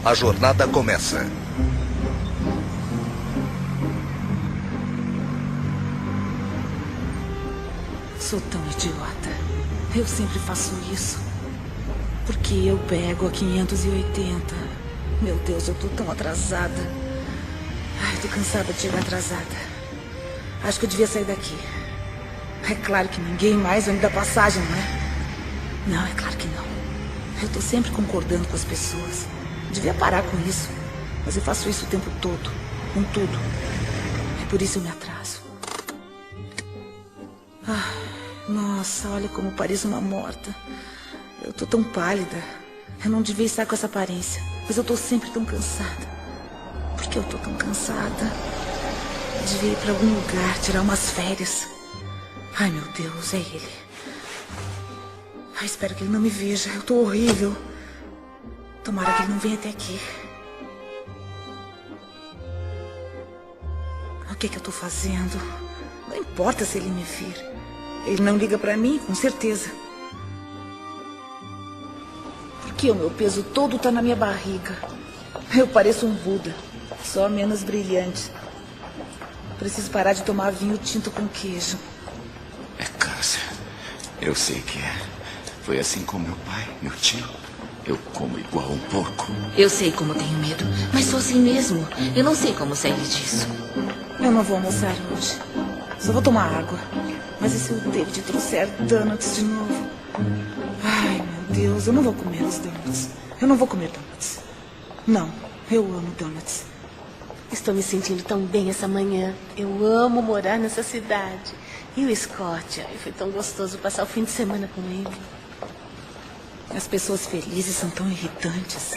A jornada começa. Sou tão idiota. Eu sempre faço isso. Porque eu pego a 580. Meu Deus, eu tô tão atrasada. Ai, tô cansada de chegar atrasada. Acho que eu devia sair daqui. É claro que ninguém mais vai me dar passagem, não é? Não, é claro que não. Eu tô sempre concordando com as pessoas. Devia parar com isso. Mas eu faço isso o tempo todo. Com tudo. É por isso eu me atraso. Nossa, olha como pareço uma morta. Eu tô tão pálida. Eu não devia estar com essa aparência. Mas eu tô sempre tão cansada. Por que eu tô tão cansada? Eu devia ir pra algum lugar, tirar umas férias. Ai, meu Deus, é ele. Ai, espero que ele não me veja. Eu tô horrível. Tomara que ele não venha até aqui. O que eu tô fazendo? Não importa se ele me vir. Ele não liga pra mim, com certeza. Porque o meu peso todo tá na minha barriga. Eu pareço um Buda, só menos brilhante. Preciso parar de tomar vinho tinto com queijo. É câncer. Eu sei que é. Foi assim com meu pai, meu tio. Eu como igual um porco. Eu sei como tenho medo, mas sou assim mesmo. Eu não sei como sair disso. Eu não vou almoçar hoje. Só vou tomar água. Mas e se o David trouxer donuts de novo? Ai, meu Deus, eu não vou comer os donuts. Eu não vou comer donuts. Não, eu amo donuts. Estou me sentindo tão bem essa manhã. Eu amo morar nessa cidade. E o Scott? Ai, foi tão gostoso passar o fim de semana com ele. As pessoas felizes são tão irritantes.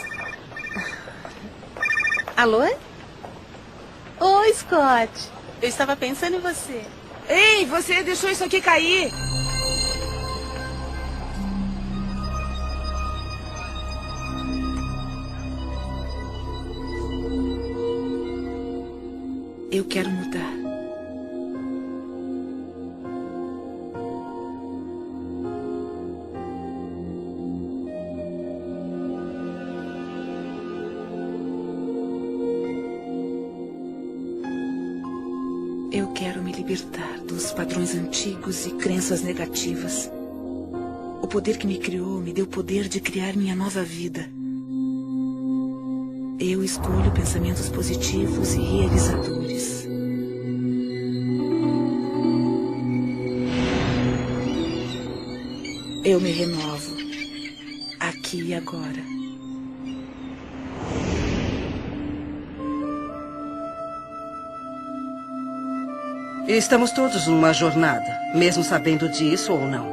Alô? Oi, Scott. Eu estava pensando em você. Ei, você deixou isso aqui cair. Eu quero mudar. Eu quero me libertar dos padrões antigos e crenças negativas. O poder que me criou me deu o poder de criar minha nova vida. Eu escolho pensamentos positivos e realizadores. Eu me renovo, aqui e agora. Estamos todos numa jornada, mesmo sabendo disso ou não.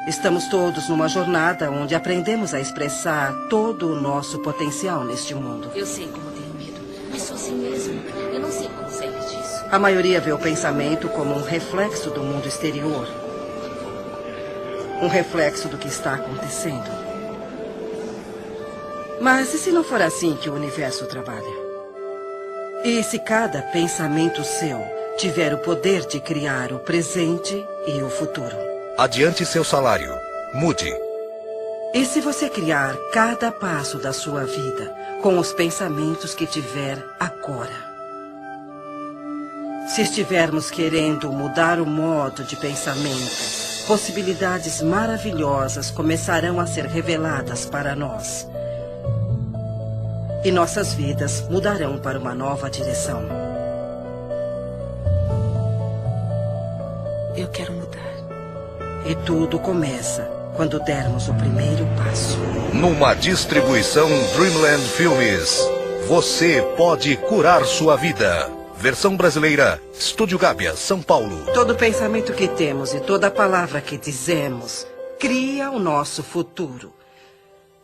Estamos todos numa jornada onde aprendemos a expressar todo o nosso potencial neste mundo. Eu sei como tenho medo, mas sou assim mesmo. Eu não sei como sair disso. A maioria vê o pensamento como um reflexo do mundo exterior. Um reflexo do que está acontecendo. Mas e se não for assim que o universo trabalha? E se cada pensamento seu tiver o poder de criar o presente e o futuro? Adiante seu salário. Mude. E se você criar cada passo da sua vida com os pensamentos que tiver agora? Se estivermos querendo mudar o modo de pensamento, possibilidades maravilhosas começarão a ser reveladas para nós. E nossas vidas mudarão para uma nova direção. Eu quero mudar. E tudo começa quando dermos o primeiro passo. Numa distribuição Dreamland Filmes. Você pode curar sua vida. Versão brasileira, Estúdio Gábia, São Paulo. Todo pensamento que temos e toda palavra que dizemos cria o nosso futuro.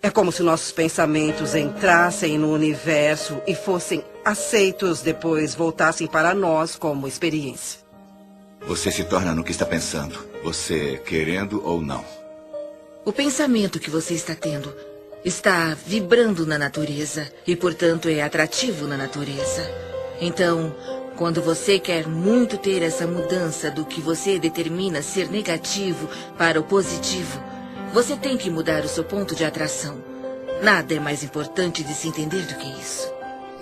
É como se nossos pensamentos entrassem no universo e fossem aceitos, depois voltassem para nós como experiência. Você se torna no que está pensando, você querendo ou não. O pensamento que você está tendo está vibrando na natureza e, portanto, é atrativo na natureza. Então, quando você quer muito ter essa mudança do que você determina ser negativo para o positivo, você tem que mudar o seu ponto de atração. Nada é mais importante de se entender do que isso.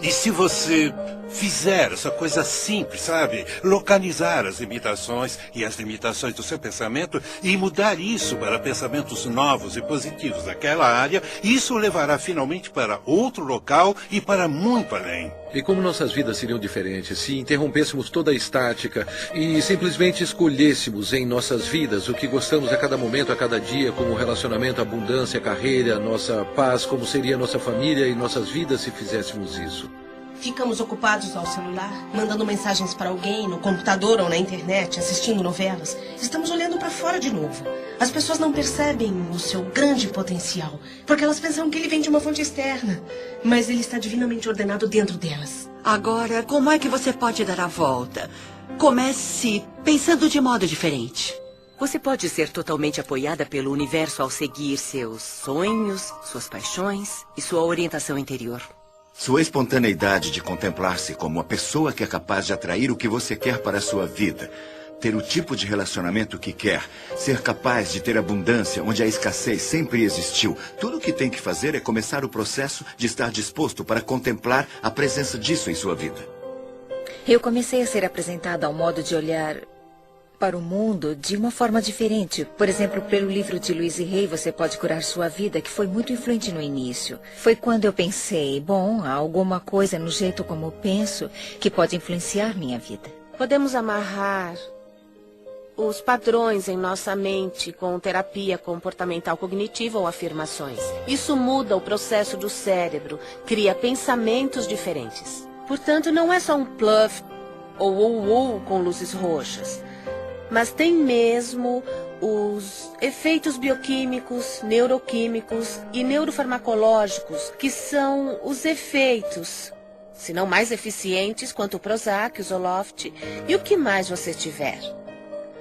E se você fizer essa coisa simples, sabe? Localizar as limitações e as limitações do seu pensamento e mudar isso para pensamentos novos e positivos daquela área, isso o levará finalmente para outro local e para muito além. E como nossas vidas seriam diferentes se interrompêssemos toda a estática e simplesmente escolhêssemos em nossas vidas o que gostamos a cada momento, a cada dia, como relacionamento, abundância, carreira, nossa paz, como seria nossa família e nossas vidas se fizéssemos isso? Ficamos ocupados ao celular, mandando mensagens para alguém, no computador ou na internet, assistindo novelas. Estamos olhando para fora de novo. As pessoas não percebem o seu grande potencial, porque elas pensam que ele vem de uma fonte externa. Mas ele está divinamente ordenado dentro delas. Agora, como é que você pode dar a volta? Comece pensando de modo diferente. Você pode ser totalmente apoiada pelo universo ao seguir seus sonhos, suas paixões e sua orientação interior. Sua espontaneidade de contemplar-se como uma pessoa que é capaz de atrair o que você quer para a sua vida, ter o tipo de relacionamento que quer, ser capaz de ter abundância onde a escassez sempre existiu. Tudo o que tem que fazer é começar o processo de estar disposto para contemplar a presença disso em sua vida. Eu comecei a ser apresentada a um modo de olhar para o mundo de uma forma diferente. Por exemplo, pelo livro de Louise Hay, Você Pode Curar Sua Vida, que foi muito influente no início. Foi quando eu pensei, bom, há alguma coisa no jeito como eu penso que pode influenciar minha vida. Podemos amarrar os padrões em nossa mente com terapia comportamental cognitiva ou afirmações. Isso muda o processo do cérebro, cria pensamentos diferentes. Portanto, não é só um bluff ou com luzes roxas. Mas tem mesmo os efeitos bioquímicos, neuroquímicos e neurofarmacológicos, que são os efeitos, se não mais eficientes, quanto o Prozac, o Zoloft e o que mais você tiver.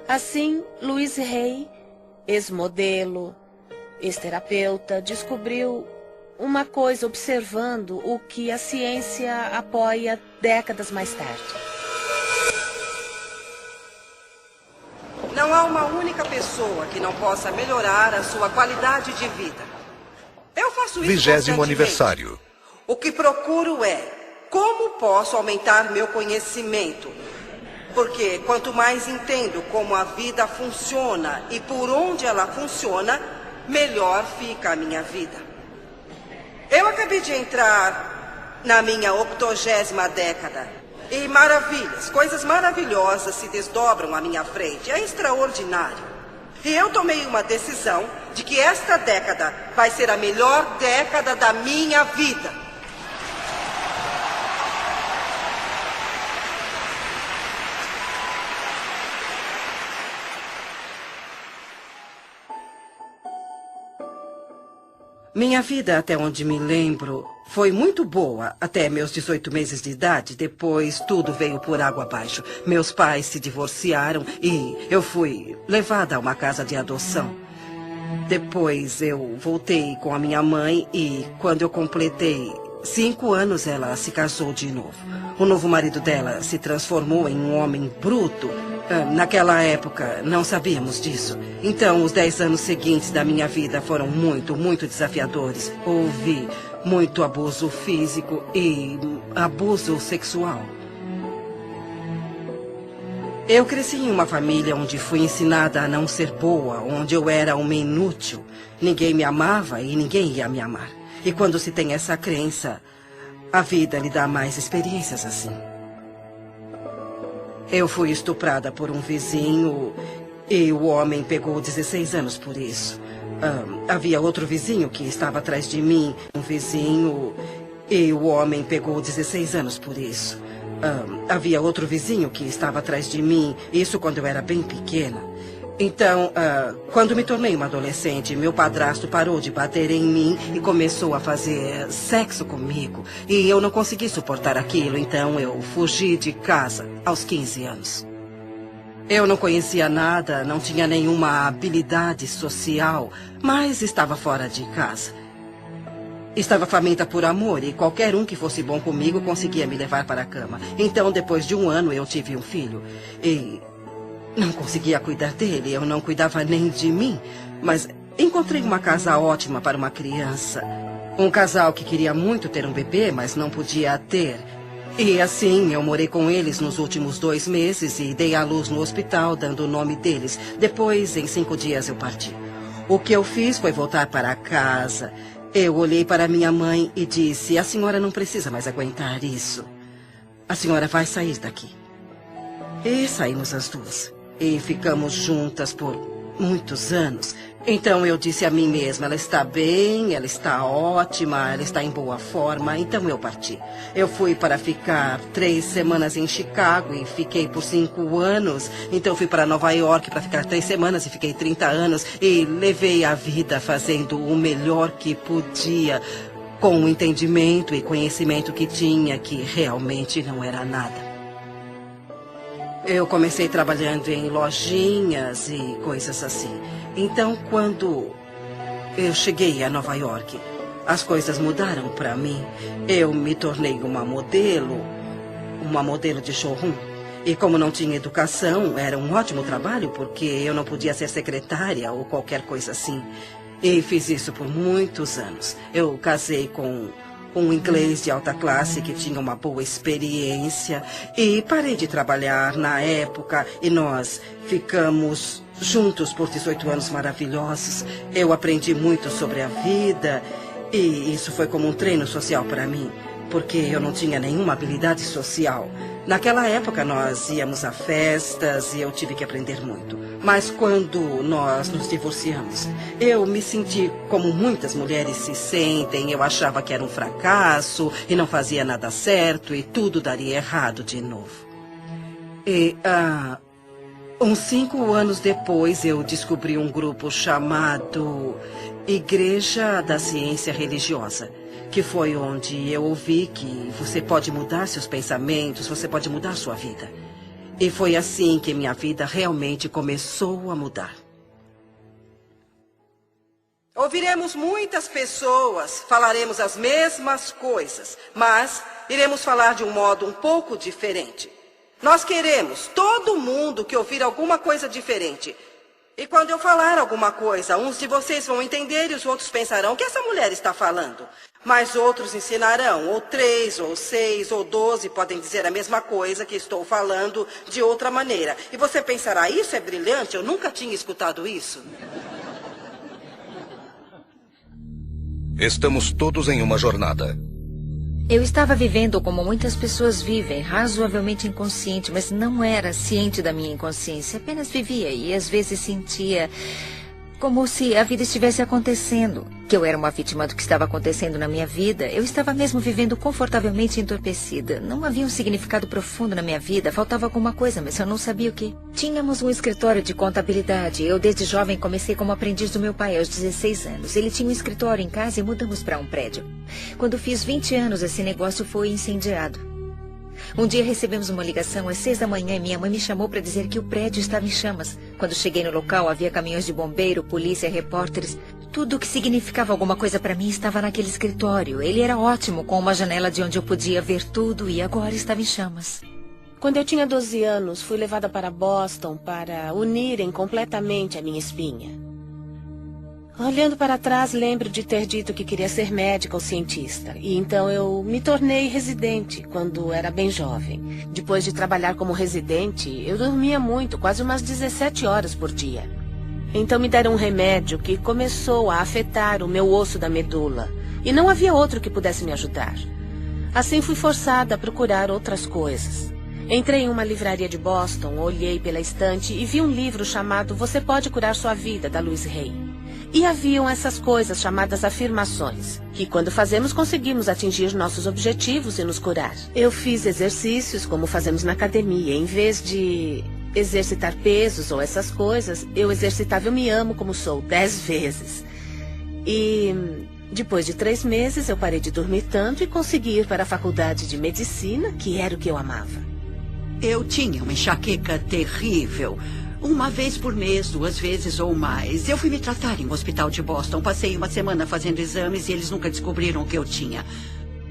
Assim, Louise Hay, ex-modelo, ex-terapeuta, descobriu uma coisa observando o que a ciência apoia décadas mais tarde. Não há uma única pessoa que não possa melhorar a sua qualidade de vida. Eu faço isso 20º aniversário. O que procuro é como posso aumentar meu conhecimento. Porque quanto mais entendo como a vida funciona e por onde ela funciona, melhor fica a minha vida. Eu acabei de entrar na minha 80ª década. E maravilhas, coisas maravilhosas se desdobram à minha frente. É extraordinário. E eu tomei uma decisão de que esta década vai ser a melhor década da minha vida. Minha vida, até onde me lembro, foi muito boa até meus 18 meses de idade. Depois, tudo veio por água abaixo. Meus pais se divorciaram e eu fui levada a uma casa de adoção. Depois, eu voltei com a minha mãe e, quando eu completei 5 anos, ela se casou de novo. O novo marido dela se transformou em um homem bruto. Naquela época, não sabíamos disso. Então, os 10 anos seguintes da minha vida foram muito, muito desafiadores. Houve muito abuso físico e abuso sexual. Eu cresci em uma família onde fui ensinada a não ser boa, onde eu era uma inútil. Ninguém me amava e ninguém ia me amar. E quando se tem essa crença, a vida lhe dá mais experiências assim. Eu fui estuprada por um vizinho e o homem pegou 16 anos por isso. Havia outro vizinho que estava atrás de mim, um vizinho, e o homem pegou 16 anos por isso. Havia outro vizinho que estava atrás de mim, isso quando eu era bem pequena. Então, quando me tornei uma adolescente, meu padrasto parou de bater em mim e começou a fazer sexo comigo. E eu não consegui suportar aquilo, então eu fugi de casa aos 15 anos. Eu não conhecia nada, não tinha nenhuma habilidade social, mas estava fora de casa. Estava faminta por amor e qualquer um que fosse bom comigo conseguia me levar para a cama. Então, depois de 1 ano, eu tive um filho e não conseguia cuidar dele, eu não cuidava nem de mim. Mas encontrei uma casa ótima para uma criança Um casal que queria muito ter um bebê, mas não podia ter. E assim, eu morei com eles nos últimos 2 meses e dei à luz no hospital, dando o nome deles. Depois, em 5 dias, eu parti. O que eu fiz foi voltar para casa. Eu olhei para minha mãe e disse: a senhora não precisa mais aguentar isso. A senhora vai sair daqui. E saímos as duas. E ficamos juntas por muitos anos. Então eu disse a mim mesma: ela está bem, ela está ótima, ela está em boa forma. Então eu parti. Eu fui para ficar 3 semanas em Chicago e fiquei por 5 anos. Então fui para Nova York para ficar 3 semanas e fiquei 30 anos. E levei a vida fazendo o melhor que podia, com o entendimento e conhecimento que tinha, que realmente não era nada. Eu comecei trabalhando em lojinhas e coisas assim. Então, quando eu cheguei a Nova York, as coisas mudaram para mim. Eu me tornei uma modelo de showroom. E como não tinha educação, era um ótimo trabalho, porque eu não podia ser secretária ou qualquer coisa assim. E fiz isso por muitos anos. Eu casei com um inglês de alta classe que tinha uma boa experiência. E parei de trabalhar na época e nós ficamos juntos por 18 anos maravilhosos. Eu aprendi muito sobre a vida e isso foi como um treino social para mim, porque eu não tinha nenhuma habilidade social. Naquela época nós íamos a festas e eu tive que aprender muito. Mas quando nós nos divorciamos, eu me senti como muitas mulheres se sentem. Eu achava que era um fracasso e não fazia nada certo e tudo daria errado de novo. E uns 5 anos depois eu descobri um grupo chamado Igreja da Ciência Religiosa, que foi onde eu ouvi que você pode mudar seus pensamentos, você pode mudar sua vida. E foi assim que minha vida realmente começou a mudar. Ouviremos muitas pessoas, falaremos as mesmas coisas, mas iremos falar de um modo um pouco diferente. Nós queremos todo mundo que ouvir alguma coisa diferente. E quando eu falar alguma coisa, uns de vocês vão entender e os outros pensarão: o que essa mulher está falando? Mas outros ensinarão, ou 3, ou 6, ou 12 podem dizer a mesma coisa que estou falando de outra maneira. E você pensará: isso é brilhante, eu nunca tinha escutado isso. Estamos todos em uma jornada. Eu estava vivendo como muitas pessoas vivem, razoavelmente inconsciente, mas não era ciente da minha inconsciência. Apenas vivia e às vezes sentia como se a vida estivesse acontecendo, que eu era uma vítima do que estava acontecendo na minha vida. Eu estava mesmo vivendo confortavelmente entorpecida. Não havia um significado profundo na minha vida, faltava alguma coisa, mas eu não sabia o que. Tínhamos um escritório de contabilidade. Eu, desde jovem, comecei como aprendiz do meu pai aos 16 anos. Ele tinha um escritório em casa e mudamos para um prédio. Quando fiz 20 anos, esse negócio foi incendiado. Um dia recebemos uma ligação às 6 da manhã e minha mãe me chamou para dizer que o prédio estava em chamas. Quando cheguei no local, havia caminhões de bombeiro, polícia, repórteres. Tudo o que significava alguma coisa para mim estava naquele escritório. Ele era ótimo, com uma janela de onde eu podia ver tudo e agora estava em chamas. Quando eu tinha 12 anos, fui levada para Boston para unirem completamente a minha espinha. Olhando para trás, lembro de ter dito que queria ser médica ou cientista. E então eu me tornei residente quando era bem jovem. Depois de trabalhar como residente, eu dormia muito, quase umas 17 horas por dia. Então me deram um remédio que começou a afetar o meu osso da medula. E não havia outro que pudesse me ajudar. Assim fui forçada a procurar outras coisas. Entrei em uma livraria de Boston, olhei pela estante e vi um livro chamado Você Pode Curar Sua Vida, da Louise Hay. E haviam essas coisas chamadas afirmações, que quando fazemos conseguimos atingir nossos objetivos e nos curar. Eu fiz exercícios como fazemos na academia. Em vez de exercitar pesos ou essas coisas, eu exercitava Eu Me Amo Como Sou 10 vezes. E depois de 3 meses eu parei de dormir tanto e consegui ir para a faculdade de medicina, que era o que eu amava. Eu tinha uma enxaqueca terrível. 1 vez por mês, 2 vezes ou mais. Eu fui me tratar em um hospital de Boston. Passei 1 semana fazendo exames e eles nunca descobriram o que eu tinha.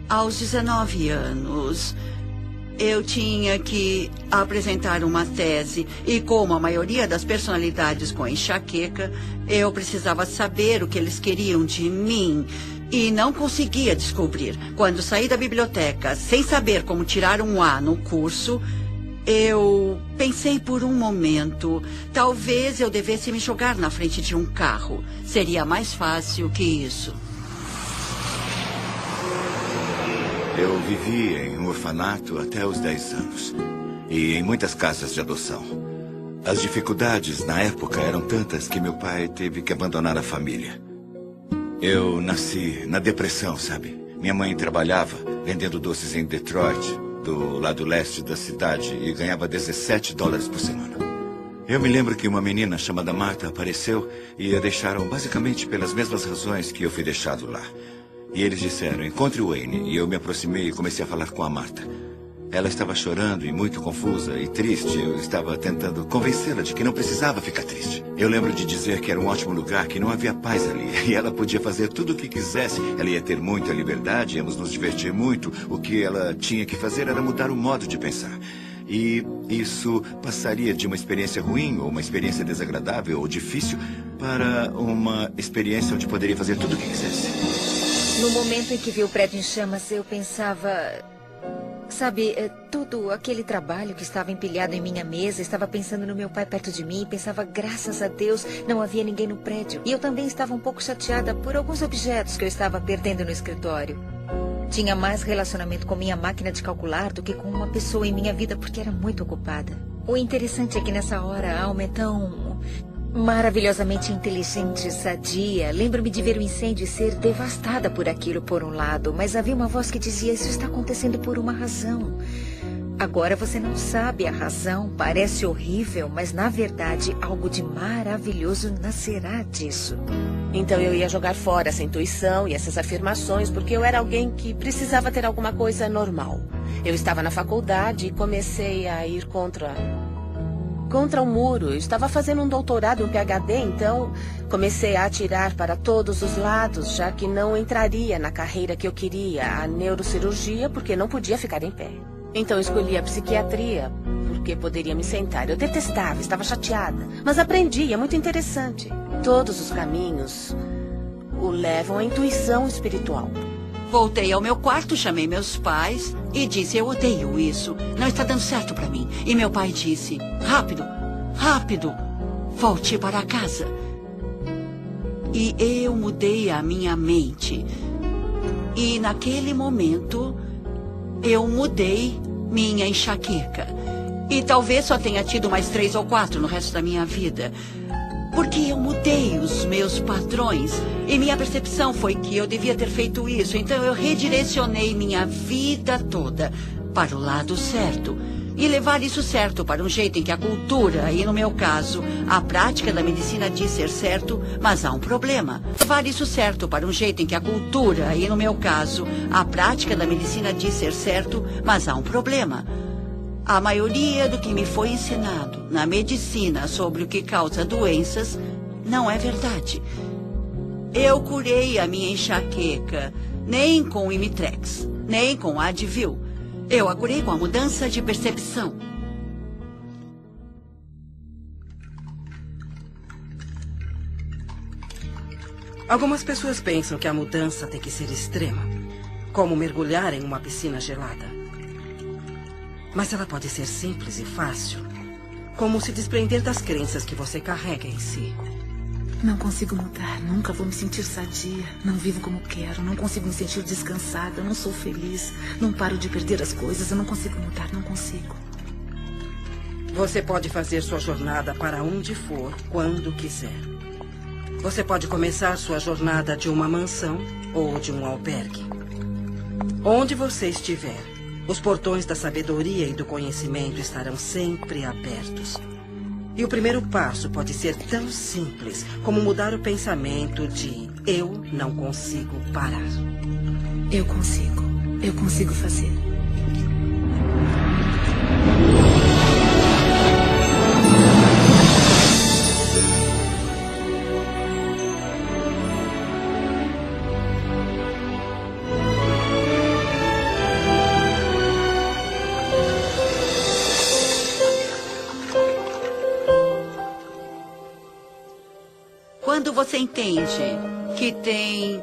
Aos 19 anos, eu tinha que apresentar uma tese. E como a maioria das personalidades com enxaqueca, eu precisava saber o que eles queriam de mim. e não conseguia descobrir. Quando saí da biblioteca sem saber como tirar um A no curso, eu pensei por um momento, talvez eu devesse me jogar na frente de um carro. Seria mais fácil que isso. Eu vivi em um orfanato até os 10 anos. E em muitas casas de adoção. As dificuldades na época eram tantas que meu pai teve que abandonar a família. Eu nasci na depressão, sabe? Minha mãe trabalhava vendendo doces em Detroit, do lado leste da cidade, e ganhava $17 por semana. Eu me lembro que uma menina chamada Marta apareceu e a deixaram basicamente pelas mesmas razões que eu fui deixado lá. E eles disseram, encontre o Wayne. E eu me aproximei e comecei a falar com a Marta. Ela estava chorando e muito confusa e triste. Eu estava tentando convencê-la de que não precisava ficar triste. Eu lembro de dizer que era um ótimo lugar, que não havia paz ali. E ela podia fazer tudo o que quisesse. Ela ia ter muita liberdade, íamos nos divertir muito. O que ela tinha que fazer era mudar o modo de pensar. E isso passaria de uma experiência ruim, ou uma experiência desagradável ou difícil, para uma experiência onde poderia fazer tudo o que quisesse. No momento em que vi o prédio em chamas, eu pensava... Sabe, todo aquele trabalho que estava empilhado em minha mesa, estava pensando no meu pai perto de mim, pensava, graças a Deus, não havia ninguém no prédio. E eu também estava um pouco chateada por alguns objetos que eu estava perdendo no escritório. Tinha mais relacionamento com minha máquina de calcular do que com uma pessoa em minha vida, porque era muito ocupada. O interessante é que nessa hora a alma é tão... maravilhosamente inteligente e sadia. Lembro-me de ver o incêndio e ser devastada por aquilo por um lado, mas havia uma voz que dizia, isso está acontecendo por uma razão. Agora você não sabe a razão, parece horrível, mas na verdade algo de maravilhoso nascerá disso. Então eu ia jogar fora essa intuição e essas afirmações, porque eu era alguém que precisava ter alguma coisa normal. Eu estava na faculdade e comecei a ir contra o muro. Eu estava fazendo um doutorado, um PhD, então comecei a atirar para todos os lados, já que não entraria na carreira que eu queria, a neurocirurgia, porque não podia ficar em pé. Então escolhi a psiquiatria, porque poderia me sentar. Eu detestava, estava chateada, mas aprendi, é muito interessante. Todos os caminhos o levam à intuição espiritual. Voltei ao meu quarto, chamei meus pais e disse, eu odeio isso, não está dando certo para mim. E meu pai disse, rápido, rápido, volte para casa. E eu mudei a minha mente. E naquele momento, eu mudei minha enxaqueca. E talvez só tenha tido mais 3 ou 4 no resto da minha vida. Porque eu mudei os meus padrões e minha percepção foi que eu devia ter feito isso. Então eu redirecionei minha vida toda para o lado certo. E levar isso certo para um jeito em que a cultura, e no meu caso, a prática da medicina diz ser certo, mas há um problema. Levar isso certo para um jeito em que a cultura, e no meu caso, a prática da medicina diz ser certo, mas há um problema. A maioria do que me foi ensinado na medicina sobre o que causa doenças não é verdade. Eu curei a minha enxaqueca nem com Imitrex, nem com Advil. Eu a curei com a mudança de percepção. Algumas pessoas pensam que a mudança tem que ser extrema, como mergulhar em uma piscina gelada. Mas ela pode ser simples e fácil, como se desprender das crenças que você carrega em si. Não consigo mudar, nunca vou me sentir sadia. Não vivo como quero, não consigo me sentir descansada, não sou feliz. Não paro de perder as coisas, eu não consigo mudar, não consigo. Você pode fazer sua jornada para onde for, quando quiser. Você pode começar sua jornada de uma mansão ou de um albergue. Onde você estiver, os portões da sabedoria e do conhecimento estarão sempre abertos. E o primeiro passo pode ser tão simples como mudar o pensamento de eu não consigo parar. Eu consigo fazer. Quando você entende que tem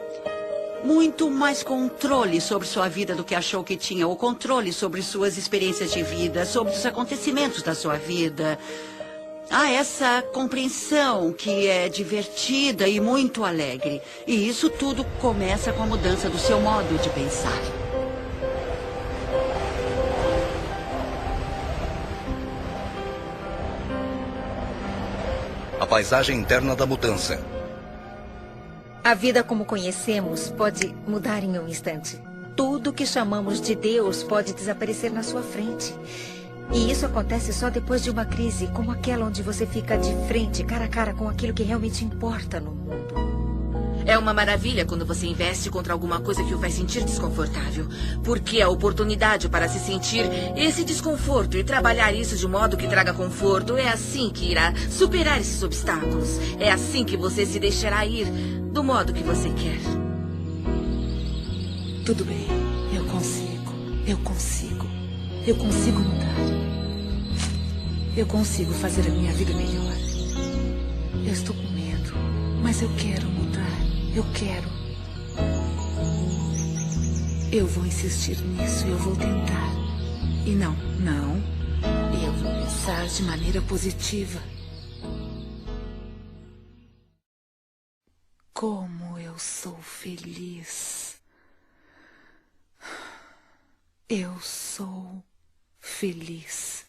muito mais controle sobre sua vida do que achou que tinha, ou controle sobre suas experiências de vida, sobre os acontecimentos da sua vida. Há essa compreensão que é divertida e muito alegre. E isso tudo começa com a mudança do seu modo de pensar. A paisagem interna da mudança. A vida como conhecemos pode mudar em um instante. Tudo que chamamos de Deus pode desaparecer na sua frente. E isso acontece só depois de uma crise como aquela onde você fica de frente, cara a cara com aquilo que realmente importa no mundo. É uma maravilha quando você investe contra alguma coisa que o faz sentir desconfortável. Porque a oportunidade para se sentir esse desconforto e trabalhar isso de modo que traga conforto é assim que irá superar esses obstáculos. É assim que você se deixará ir do modo que você quer. Tudo bem, eu consigo. Eu consigo mudar. Eu consigo fazer a minha vida melhor. Eu estou com medo, mas eu quero mudar. Eu quero. Eu vou insistir nisso, eu vou tentar. E não. Eu vou pensar de maneira positiva. Como eu sou feliz. Eu sou feliz.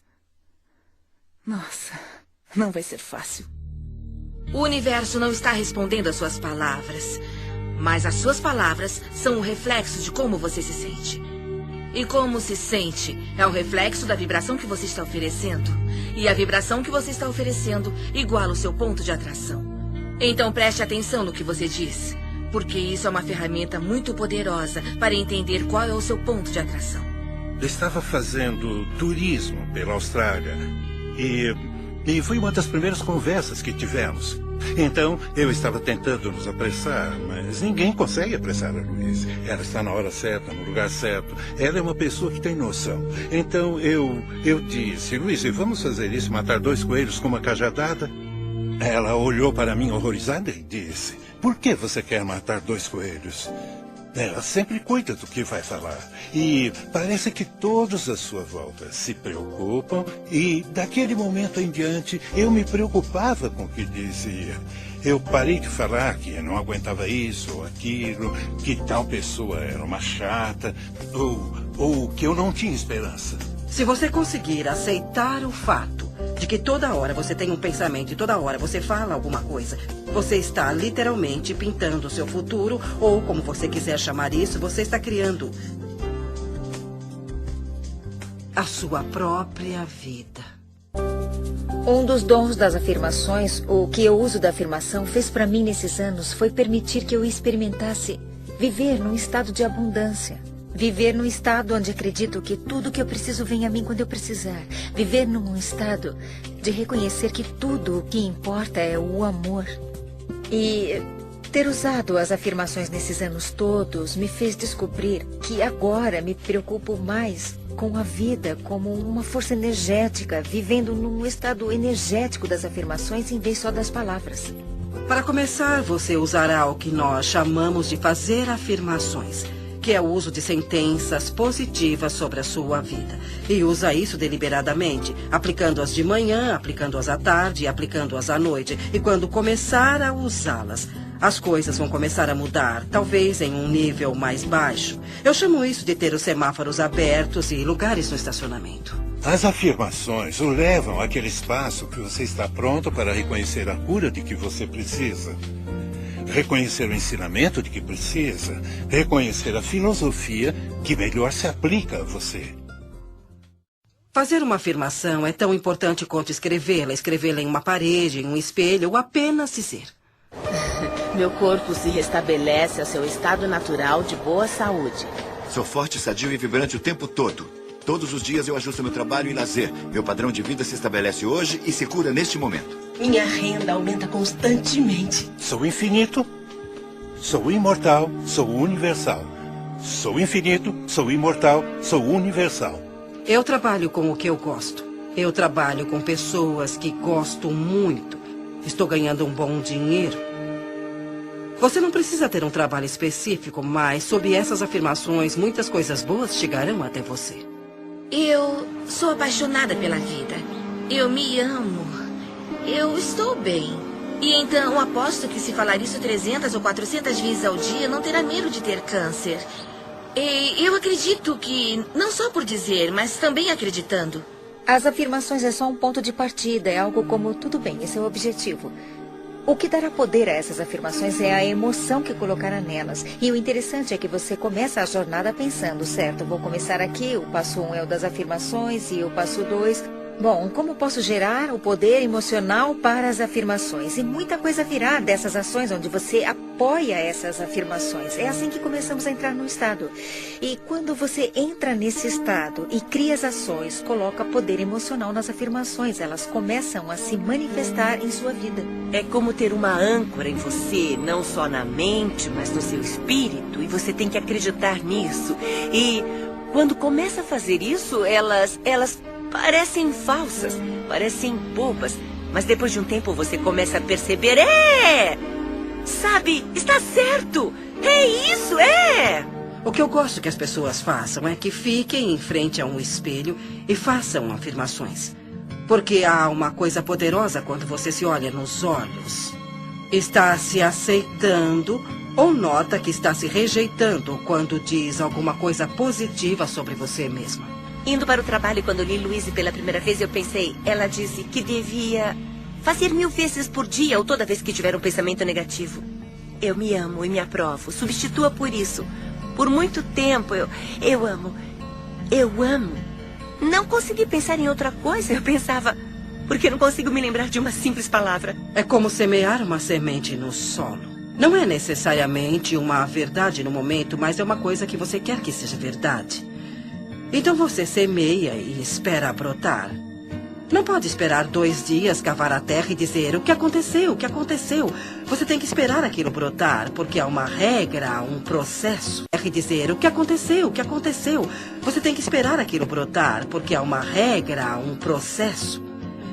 Nossa, não vai ser fácil. O universo não está respondendo às suas palavras, mas as suas palavras são o reflexo de como você se sente. E como se sente é o reflexo da vibração que você está oferecendo. E a vibração que você está oferecendo iguala o seu ponto de atração. Então preste atenção no que você diz, porque isso é uma ferramenta muito poderosa para entender qual é o seu ponto de atração. Eu estava fazendo turismo pela Austrália e foi uma das primeiras conversas que tivemos. Então, eu estava tentando nos apressar, mas ninguém consegue apressar a Louise. Ela está na hora certa, no lugar certo. Ela é uma pessoa que tem noção. Então, eu disse, Louise, vamos fazer isso, matar 2 coelhos com uma cajadada? Ela olhou para mim horrorizada e disse, por que você quer matar 2 coelhos? Ela sempre cuida do que vai falar. E parece que todos à sua volta se preocupam. E daquele momento em diante, eu me preocupava com o que dizia. Eu parei de falar que não aguentava isso ou aquilo, que tal pessoa era uma chata, ou que eu não tinha esperança. Se você conseguir aceitar o fato de que toda hora você tem um pensamento e toda hora você fala alguma coisa, você está literalmente pintando o seu futuro, ou como você quiser chamar isso, você está criando a sua própria vida. Um dos dons das afirmações, o que eu uso da afirmação, fez para mim nesses anos foi permitir que eu experimentasse viver num estado de abundância. Viver num estado onde acredito que tudo que eu preciso vem a mim quando eu precisar. Viver num estado de reconhecer que tudo o que importa é o amor. E ter usado as afirmações nesses anos todos me fez descobrir que agora me preocupo mais com a vida como uma força energética, vivendo num estado energético das afirmações em vez só das palavras. Para começar, você usará o que nós chamamos de fazer afirmações, que é o uso de sentenças positivas sobre a sua vida. E usa isso deliberadamente, aplicando-as de manhã, aplicando-as à tarde e aplicando-as à noite. E quando começar a usá-las, as coisas vão começar a mudar, talvez em um nível mais baixo. Eu chamo isso de ter os semáforos abertos e lugares no estacionamento. As afirmações o levam àquele espaço que você está pronto para reconhecer a cura de que você precisa. Reconhecer o ensinamento de que precisa, reconhecer a filosofia que melhor se aplica a você. Fazer uma afirmação é tão importante quanto escrevê-la em uma parede, em um espelho ou apenas dizer. Meu corpo se restabelece ao seu estado natural de boa saúde. Sou forte, sadio e vibrante o tempo todo. Todos os dias eu ajusto meu trabalho e lazer. Meu padrão de vida se estabelece hoje e se cura neste momento. Minha renda aumenta constantemente. Sou infinito, sou imortal, sou universal. Sou infinito, sou imortal, sou universal. Eu trabalho com o que eu gosto. Eu trabalho com pessoas que gosto muito. Estou ganhando um bom dinheiro. Você não precisa ter um trabalho específico, mas sob essas afirmações, muitas coisas boas chegarão até você. Eu sou apaixonada pela vida. Eu me amo. Eu estou bem. E então aposto que se falar isso 300 ou 400 vezes ao dia, não terá medo de ter câncer. E eu acredito que, não só por dizer, mas também acreditando. As afirmações é só um ponto de partida, é algo como, tudo bem, esse é o objetivo. O que dará poder a essas afirmações é a emoção que colocará nelas. E o interessante é que você começa a jornada pensando, certo, vou começar aqui, o passo 1 é o das afirmações e o passo 2... Bom, como posso gerar o poder emocional para as afirmações? E muita coisa virá dessas ações onde você apoia essas afirmações. É assim que começamos a entrar no estado. E quando você entra nesse estado e cria as ações, coloca poder emocional nas afirmações. Elas começam a se manifestar em sua vida. É como ter uma âncora em você, não só na mente, mas no seu espírito. E você tem que acreditar nisso. E quando começa a fazer isso, elas parecem falsas, parecem bobas, mas depois de um tempo você começa a perceber, sabe, está certo, é isso, O que eu gosto que as pessoas façam é que fiquem em frente a um espelho e façam afirmações. Porque há uma coisa poderosa quando você se olha nos olhos. Está se aceitando ou nota que está se rejeitando quando diz alguma coisa positiva sobre você mesma. Indo para o trabalho, quando li Louise pela primeira vez, eu pensei, ela disse que devia fazer 1000 vezes por dia ou toda vez que tiver um pensamento negativo. Eu me amo e me aprovo. Substitua por isso. Por muito tempo, eu amo. Não consegui pensar em outra coisa. Eu pensava, porque não consigo me lembrar de uma simples palavra. É como semear uma semente no solo. Não é necessariamente uma verdade no momento, mas é uma coisa que você quer que seja verdade. Então você semeia e espera brotar. Não pode esperar 2 dias, cavar a terra e dizer o que aconteceu, o que aconteceu. Você tem que esperar aquilo brotar, porque há uma regra, há um processo. E dizer o que aconteceu, o que aconteceu. Você tem que esperar aquilo brotar, porque há uma regra, há um processo.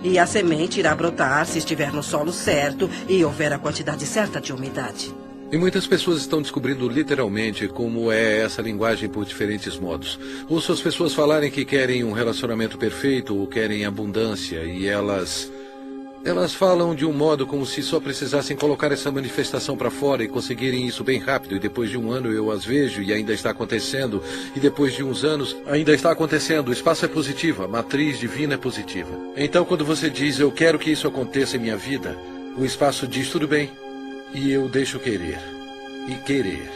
E a semente irá brotar se estiver no solo certo e houver a quantidade certa de umidade. E muitas pessoas estão descobrindo literalmente como é essa linguagem por diferentes modos. Ouço as pessoas falarem que querem um relacionamento perfeito ou querem abundância e elas falam de um modo como se só precisassem colocar essa manifestação para fora e conseguirem isso bem rápido. E depois de um ano eu as vejo e ainda está acontecendo. E depois de uns anos ainda está acontecendo. O espaço é positivo, a matriz divina é positiva. Então quando você diz eu quero que isso aconteça em minha vida, o espaço diz tudo bem. E eu deixo querer. E querer.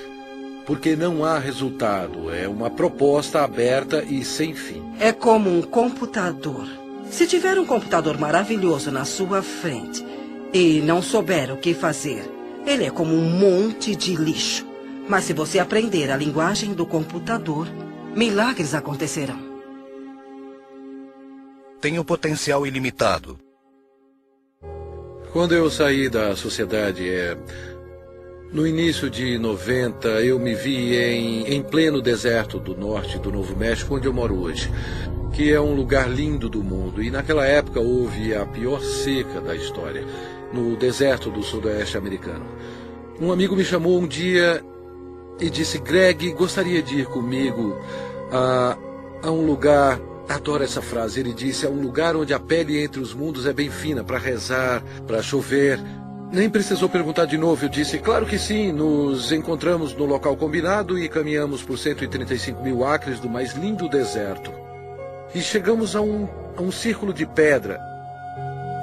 Porque não há resultado. É uma proposta aberta e sem fim. É como um computador. Se tiver um computador maravilhoso na sua frente e não souber o que fazer, ele é como um monte de lixo. Mas se você aprender a linguagem do computador, milagres acontecerão. Tem um potencial ilimitado. Quando eu saí da sociedade, no início de 90, eu me vi em pleno deserto do norte do Novo México, onde eu moro hoje, que é um lugar lindo do mundo. E naquela época houve a pior seca da história, no deserto do sudoeste americano. Um amigo me chamou um dia e disse, Greg, gostaria de ir comigo a um lugar... Adoro essa frase. Ele disse, é um lugar onde a pele entre os mundos é bem fina, para rezar, para chover. Nem precisou perguntar de novo. Eu disse, claro que sim. Nos encontramos no local combinado e caminhamos por 135 mil acres do mais lindo deserto. E chegamos a um círculo de pedra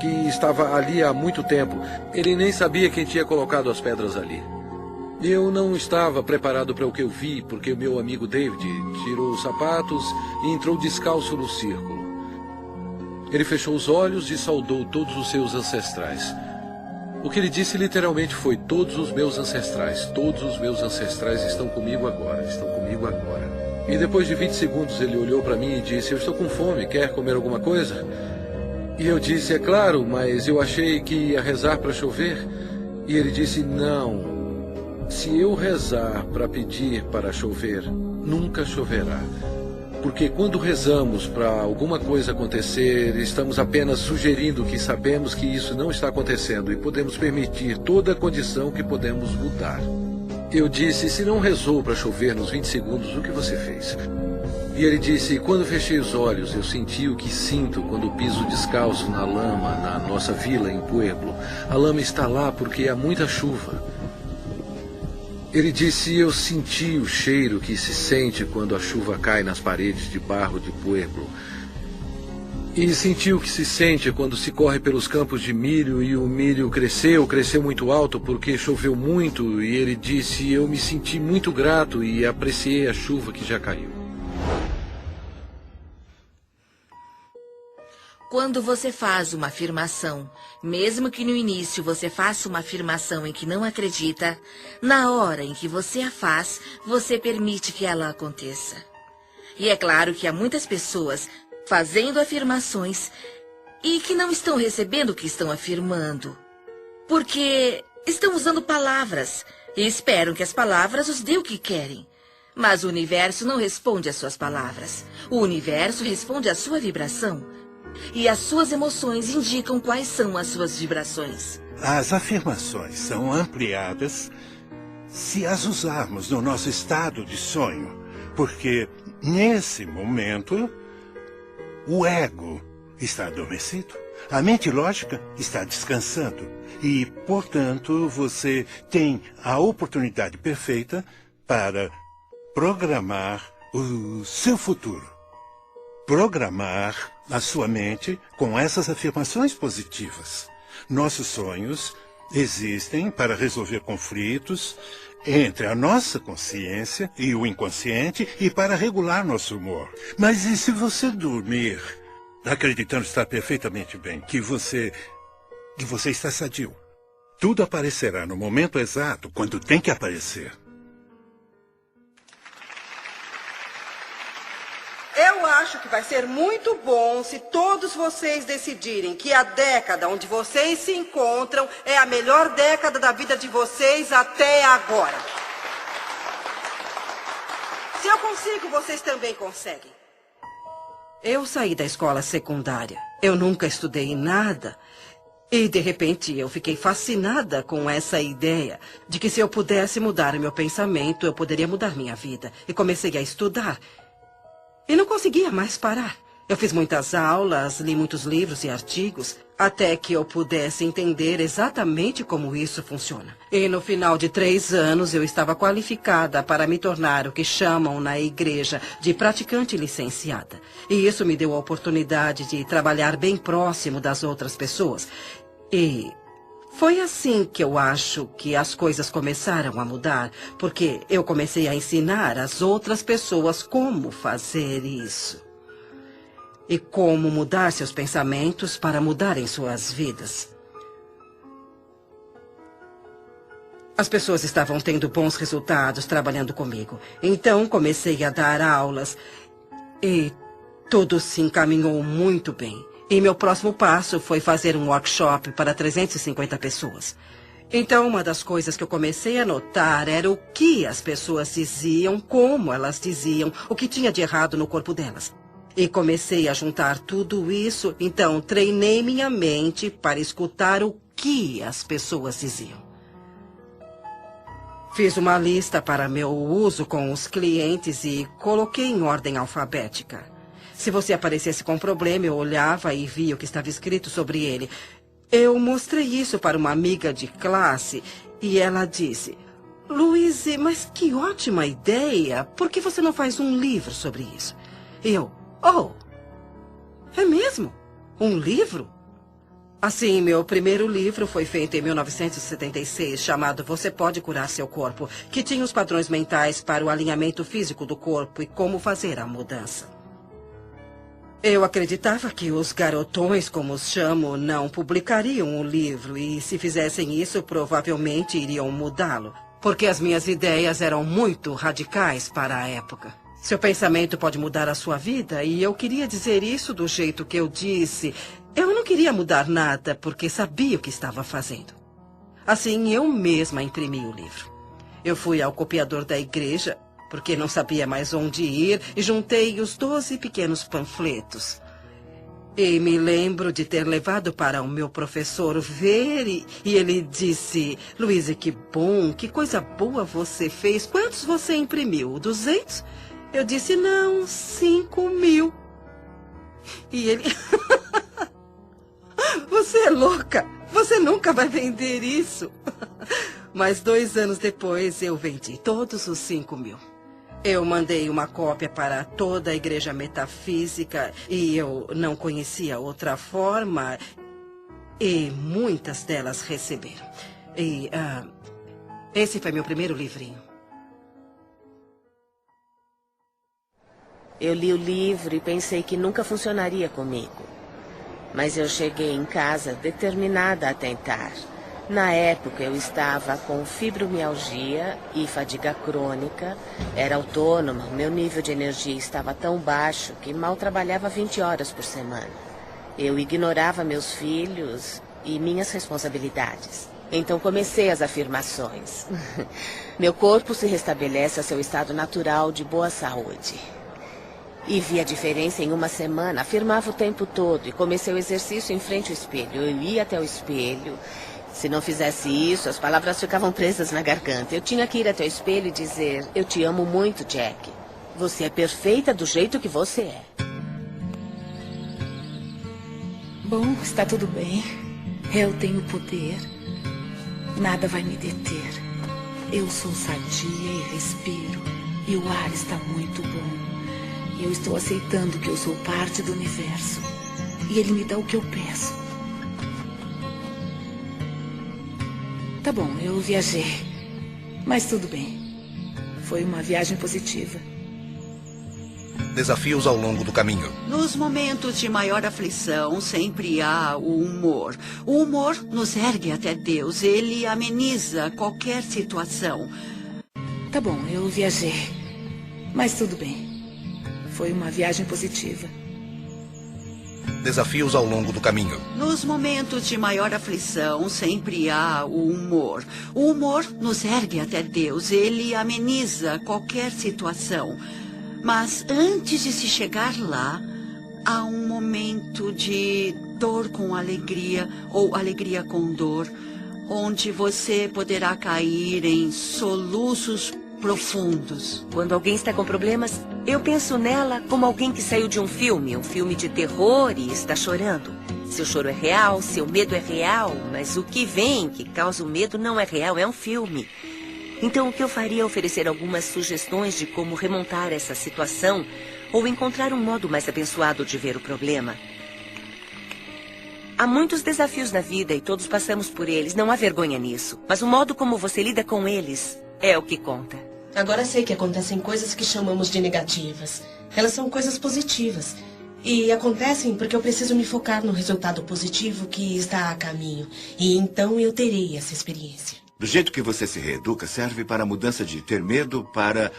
que estava ali há muito tempo. Ele nem sabia quem tinha colocado as pedras ali. Eu não estava preparado para o que eu vi, porque o meu amigo David tirou os sapatos e entrou descalço no círculo. Ele fechou os olhos e saudou todos os seus ancestrais. O que ele disse literalmente foi, todos os meus ancestrais estão comigo agora, E depois de 20 segundos ele olhou para mim e disse, eu estou com fome, quer comer alguma coisa? E eu disse, é claro, mas eu achei que ia rezar para chover. E ele disse, não. Se eu rezar para pedir para chover, nunca choverá. porque quando rezamos para alguma coisa acontecer, estamos apenas sugerindo que sabemos que isso não está acontecendo e podemos permitir toda a condição que podemos mudar. Eu disse, se não rezou para chover nos 20 segundos, o que você fez? E ele disse, quando fechei os olhos, eu senti o que sinto quando piso descalço na lama, na nossa vila em Pueblo. A lama está lá porque há muita chuva. Ele disse, eu senti o cheiro que se sente quando a chuva cai nas paredes de barro de Pueblo. E senti o que se sente quando se corre pelos campos de milho e o milho cresceu muito alto porque choveu muito. E ele disse, eu me senti muito grato e apreciei a chuva que já caiu. Quando você faz uma afirmação, mesmo que no início você faça uma afirmação em que não acredita, na hora em que você a faz, você permite que ela aconteça. E é claro que há muitas pessoas fazendo afirmações e que não estão recebendo o que estão afirmando, porque estão usando palavras e esperam que as palavras os dêem o que querem. Mas o universo não responde às suas palavras. O universo responde à sua vibração. E as suas emoções indicam quais são as suas vibrações. As afirmações são ampliadas se as usarmos no nosso estado de sonho, porque nesse momento o ego está adormecido, a mente lógica está descansando e, portanto, você tem a oportunidade perfeita para programar o seu futuro. Programar a sua mente com essas afirmações positivas. Nossos sonhos existem para resolver conflitos entre a nossa consciência e o inconsciente e para regular nosso humor. Mas e se você dormir acreditando estar perfeitamente bem, que você está sadio? Tudo aparecerá no momento exato, quando tem que aparecer. Eu acho que vai ser muito bom se todos vocês decidirem que a década onde vocês se encontram é a melhor década da vida de vocês até agora. Se eu consigo, vocês também conseguem. Eu saí da escola secundária. Eu nunca estudei nada. E, de repente, eu fiquei fascinada com essa ideia de que se eu pudesse mudar meu pensamento, eu poderia mudar minha vida. E comecei a estudar. E não conseguia mais parar. Eu fiz muitas aulas, li muitos livros e artigos, até que eu pudesse entender exatamente como isso funciona. E no final de 3 anos, eu estava qualificada para me tornar o que chamam na igreja de praticante licenciada. E isso me deu a oportunidade de trabalhar bem próximo das outras pessoas. E foi assim que eu acho que as coisas começaram a mudar, porque eu comecei a ensinar as outras pessoas como fazer isso. E como mudar seus pensamentos para mudarem suas vidas. As pessoas estavam tendo bons resultados trabalhando comigo. Então comecei a dar aulas e tudo se encaminhou muito bem. E meu próximo passo foi fazer um workshop para 350 pessoas. Então, uma das coisas que eu comecei a notar era o que as pessoas diziam, como elas diziam, o que tinha de errado no corpo delas. E comecei a juntar tudo isso, então treinei minha mente para escutar o que as pessoas diziam. Fiz uma lista para meu uso com os clientes e coloquei em ordem alfabética. Se você aparecesse com um problema, eu olhava e via o que estava escrito sobre ele. Eu mostrei isso para uma amiga de classe e ela disse, Louise, mas que ótima ideia. Por que você não faz um livro sobre isso? E eu, é mesmo? Um livro? Assim, meu primeiro livro foi feito em 1976, chamado Você Pode Curar Seu Corpo, que tinha os padrões mentais para o alinhamento físico do corpo e como fazer a mudança. Eu acreditava que os garotões, como os chamo, não publicariam o livro e, se fizessem isso, provavelmente iriam mudá-lo, porque as minhas ideias eram muito radicais para a época. Seu pensamento pode mudar a sua vida e eu queria dizer isso do jeito que eu disse. Eu não queria mudar nada porque sabia o que estava fazendo. Assim, eu mesma imprimi o livro. Eu fui ao copiador da igreja, porque não sabia mais onde ir, e juntei os 12 pequenos panfletos. E me lembro de ter levado para o meu professor ver, e ele disse: Luísa, que bom, que coisa boa você fez. Quantos você imprimiu? 200? Eu disse: não, 5.000. E ele: você é louca, você nunca vai vender isso. Mas 2 anos depois eu vendi todos os 5.000. Eu mandei uma cópia para toda a igreja metafísica e eu não conhecia outra forma, e muitas delas receberam. E esse foi meu primeiro livrinho. Eu li o livro e pensei que nunca funcionaria comigo. Mas eu cheguei em casa determinada a tentar. Na época eu estava com fibromialgia e fadiga crônica, era autônoma, meu nível de energia estava tão baixo que mal trabalhava 20 horas por semana. Eu ignorava meus filhos e minhas responsabilidades. Então comecei as afirmações. Meu corpo se restabelece a seu estado natural de boa saúde. E vi a diferença em 1 semana, afirmava o tempo todo e comecei o exercício em frente ao espelho. Eu ia até o espelho. Se não fizesse isso, as palavras ficavam presas na garganta. Eu tinha que ir até o espelho e dizer: eu te amo muito, Jack. Você é perfeita do jeito que você é. Bom, está tudo bem. Eu tenho poder. Nada vai me deter. Eu sou sadia e respiro. E o ar está muito bom. E eu estou aceitando que eu sou parte do universo. E ele me dá o que eu peço. Tá bom, eu viajei. Mas tudo bem. Foi uma viagem positiva. Desafios ao longo do caminho. Nos momentos de maior aflição, sempre há o humor. O humor nos ergue até Deus. Ele ameniza qualquer situação. Tá bom, eu viajei. Mas tudo bem. Foi uma viagem positiva. Desafios ao longo do caminho. Nos momentos de maior aflição, sempre há o humor. O humor nos ergue até Deus. Ele ameniza qualquer situação. Mas antes de se chegar lá, há um momento de dor com alegria ou alegria com dor, onde você poderá cair em soluços profundos. Quando alguém está com problemas, eu penso nela como alguém que saiu de um filme de terror e está chorando. Seu choro é real, seu medo é real, mas o que vem, que causa o medo, não é real, é um filme. Então o que eu faria é oferecer algumas sugestões de como remontar essa situação ou encontrar um modo mais abençoado de ver o problema. Há muitos desafios na vida e todos passamos por eles, não há vergonha nisso. Mas o modo como você lida com eles é o que conta. Agora sei que acontecem coisas que chamamos de negativas. Elas são coisas positivas. E acontecem porque eu preciso me focar no resultado positivo que está a caminho. E então eu terei essa experiência. Do jeito que você se reeduca, serve para a mudança de ter medo para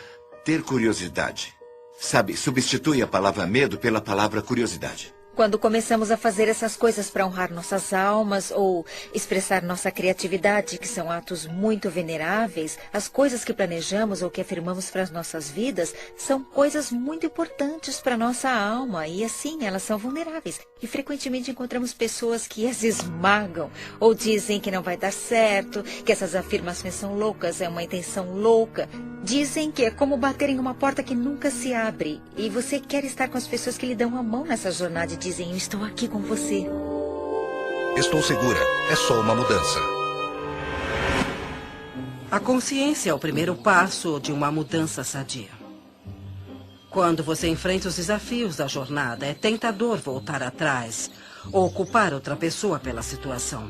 ter curiosidade. Sabe, substitui a palavra medo pela palavra curiosidade. Quando começamos a fazer essas coisas para honrar nossas almas ou expressar nossa criatividade, que são atos muito veneráveis, as coisas que planejamos ou que afirmamos para as nossas vidas são coisas muito importantes para nossa alma e assim elas são vulneráveis. E frequentemente encontramos pessoas que as esmagam ou dizem que não vai dar certo, que essas afirmações são loucas, é uma intenção louca. Dizem que é como bater em uma porta que nunca se abre e você quer estar com as pessoas que lhe dão a mão nessa jornada e dizem: eu estou aqui com você. Estou segura, é só uma mudança. A consciência é o primeiro passo de uma mudança sadia. Quando você enfrenta os desafios da jornada, é tentador voltar atrás ou culpar outra pessoa pela situação.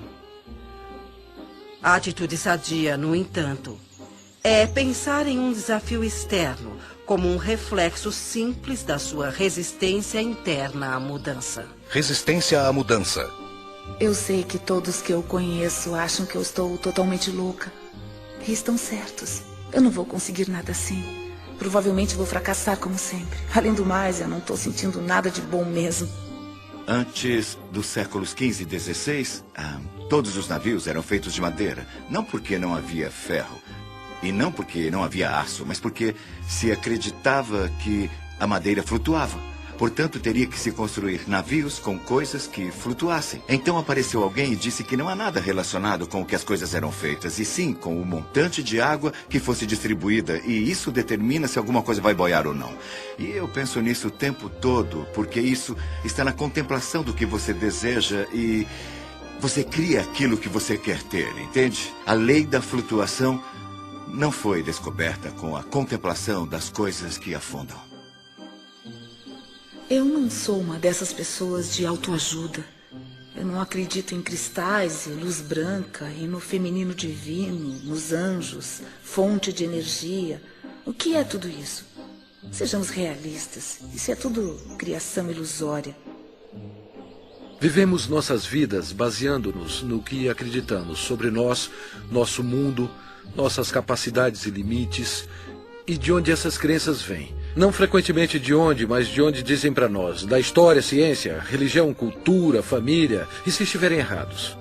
A atitude sadia, no entanto, é pensar em um desafio externo como um reflexo simples da sua resistência interna à mudança. Resistência à mudança. Eu sei que todos que eu conheço acham que eu estou totalmente louca. E estão certos. Eu não vou conseguir nada assim. Provavelmente vou fracassar como sempre. Além do mais, eu não estou sentindo nada de bom mesmo. Antes dos séculos XV e XVI, todos os navios eram feitos de madeira. Não porque não havia ferro, E não porque não havia aço, mas porque se acreditava que a madeira flutuava. Portanto, teria que se construir navios com coisas que flutuassem. Então apareceu alguém e disse que não há nada relacionado com o que as coisas eram feitas, e sim com o montante de água que fosse distribuída, e isso determina se alguma coisa vai boiar ou não. E eu penso nisso o tempo todo, porque isso está na contemplação do que você deseja e você cria aquilo que você quer ter, entende? A lei da flutuação não foi descoberta com a contemplação das coisas que afundam. Eu não sou uma dessas pessoas de autoajuda. Eu não acredito em cristais e luz branca e no feminino divino, nos anjos, fonte de energia. O que é tudo isso? Sejamos realistas. Isso é tudo criação ilusória. Vivemos nossas vidas baseando-nos no que acreditamos sobre nós, nosso mundo, nossas capacidades e limites, e de onde essas crenças vêm. Não frequentemente de onde, mas de onde dizem para nós, da história, ciência, religião, cultura, família, e se estiverem errados.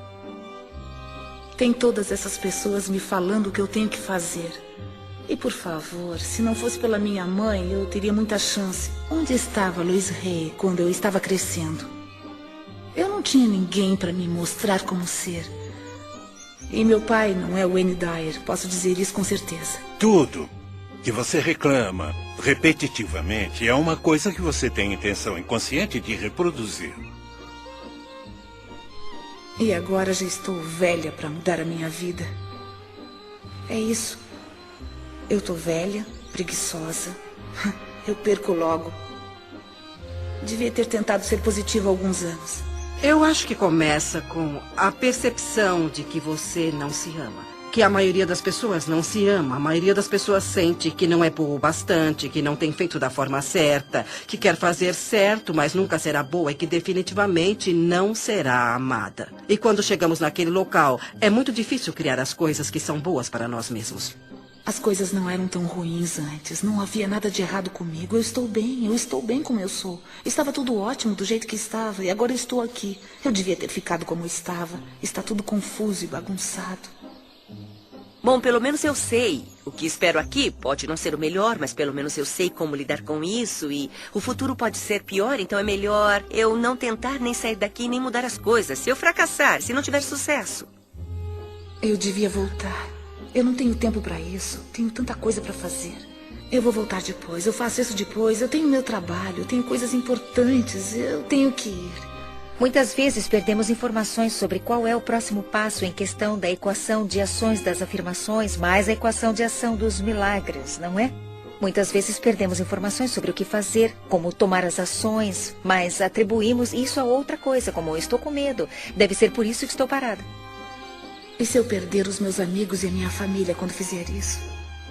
Tem todas essas pessoas me falando o que eu tenho que fazer. E por favor, se não fosse pela minha mãe, eu teria muita chance. Onde estava Louise Hay quando eu estava crescendo? Eu não tinha ninguém para me mostrar como ser. E meu pai não é o Wayne Dyer, posso dizer isso com certeza. Tudo que você reclama repetitivamente é uma coisa que você tem intenção inconsciente de reproduzir. E agora já estou velha para mudar a minha vida. É isso. Eu tô velha, preguiçosa. Eu perco logo. Devia ter tentado ser positiva há alguns anos. Eu acho que começa com a percepção de que você não se ama. Que a maioria das pessoas não se ama. A maioria das pessoas sente que não é boa o bastante, que não tem feito da forma certa, que quer fazer certo, mas nunca será boa e que definitivamente não será amada. E quando chegamos naquele local, é muito difícil criar as coisas que são boas para nós mesmos. As coisas não eram tão ruins antes. Não havia nada de errado comigo. Eu estou bem como eu sou. Estava tudo ótimo do jeito que estava e agora eu estou aqui. Eu devia ter ficado como estava. Está tudo confuso e bagunçado. Bom, pelo menos eu sei. O que espero aqui pode não ser o melhor, mas pelo menos eu sei como lidar com isso e o futuro pode ser pior, então é melhor eu não tentar nem sair daqui nem mudar as coisas. Se eu fracassar, se não tiver sucesso. Eu devia voltar. Eu não tenho tempo para isso. Tenho tanta coisa para fazer. Eu vou voltar depois. Eu faço isso depois. Eu tenho meu trabalho. Eu tenho coisas importantes. Eu tenho que ir. Muitas vezes perdemos informações sobre qual é o próximo passo em questão da equação de ações das afirmações mais a equação de ação dos milagres, não é? Muitas vezes perdemos informações sobre o que fazer, como tomar as ações, mas atribuímos isso a outra coisa, como eu estou com medo. Deve ser por isso que estou parada. E se eu perder os meus amigos e a minha família quando fizer isso?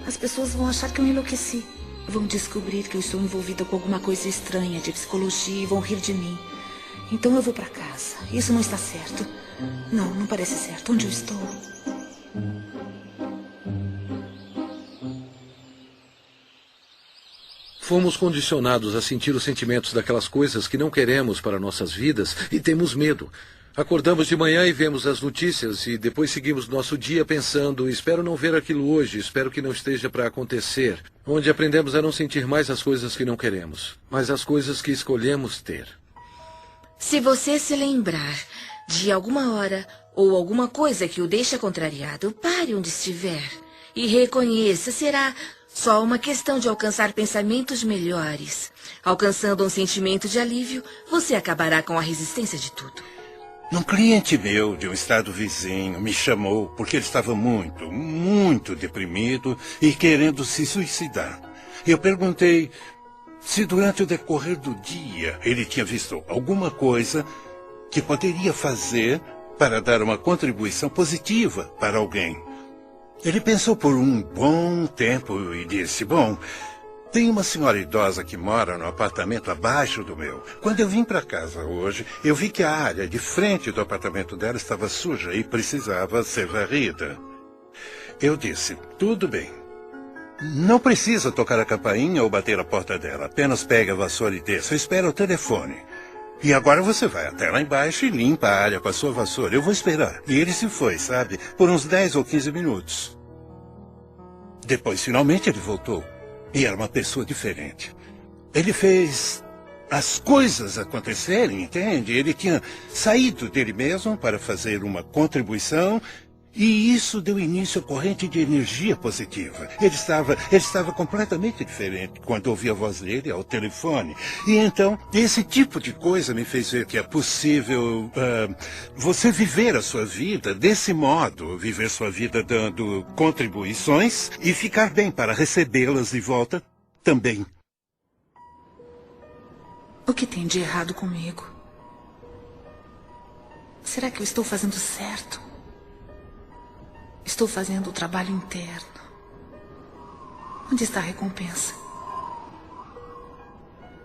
As pessoas vão achar que eu enlouqueci. Vão descobrir que eu estou envolvida com alguma coisa estranha de psicologia e vão rir de mim. Então eu vou para casa. Isso não está certo. Não parece certo. Onde eu estou? Fomos condicionados a sentir os sentimentos daquelas coisas que não queremos para nossas vidas e temos medo. Acordamos de manhã e vemos as notícias e depois seguimos nosso dia pensando, espero não ver aquilo hoje, espero que não esteja para acontecer. Onde aprendemos a não sentir mais as coisas que não queremos, mas as coisas que escolhemos ter. Se você se lembrar de alguma hora ou alguma coisa que o deixa contrariado, pare onde estiver e reconheça, será só uma questão de alcançar pensamentos melhores. Alcançando um sentimento de alívio, você acabará com a resistência de tudo. Um cliente meu de um estado vizinho me chamou porque ele estava muito deprimido e querendo se suicidar. Eu perguntei se durante o decorrer do dia ele tinha visto alguma coisa que poderia fazer para dar uma contribuição positiva para alguém. Ele pensou por um bom tempo e disse, bom, tem uma senhora idosa que mora no apartamento abaixo do meu. Quando eu vim para casa hoje, eu vi que a área de frente do apartamento dela estava suja e precisava ser varrida. Eu disse, tudo bem. Não precisa tocar a campainha ou bater a porta dela. Apenas pegue a vassoura e desça. Espera o telefone. E agora você vai até lá embaixo e limpa a área com a sua vassoura. Eu vou esperar. E ele se foi, sabe? Por uns 10 ou 15 minutos. Depois, finalmente, ele voltou. E era uma pessoa diferente. Ele fez as coisas acontecerem, entende? Ele tinha saído dele mesmo para fazer uma contribuição e isso deu início à corrente de energia positiva. Ele estava completamente diferente quando ouvi a voz dele ao telefone. E então, esse tipo de coisa me fez ver que é possível você viver a sua vida desse modo, viver sua vida dando contribuições e ficar bem para recebê-las de volta também. O que tem de errado comigo? Será que eu estou fazendo certo? Estou fazendo o trabalho interno. Onde está a recompensa?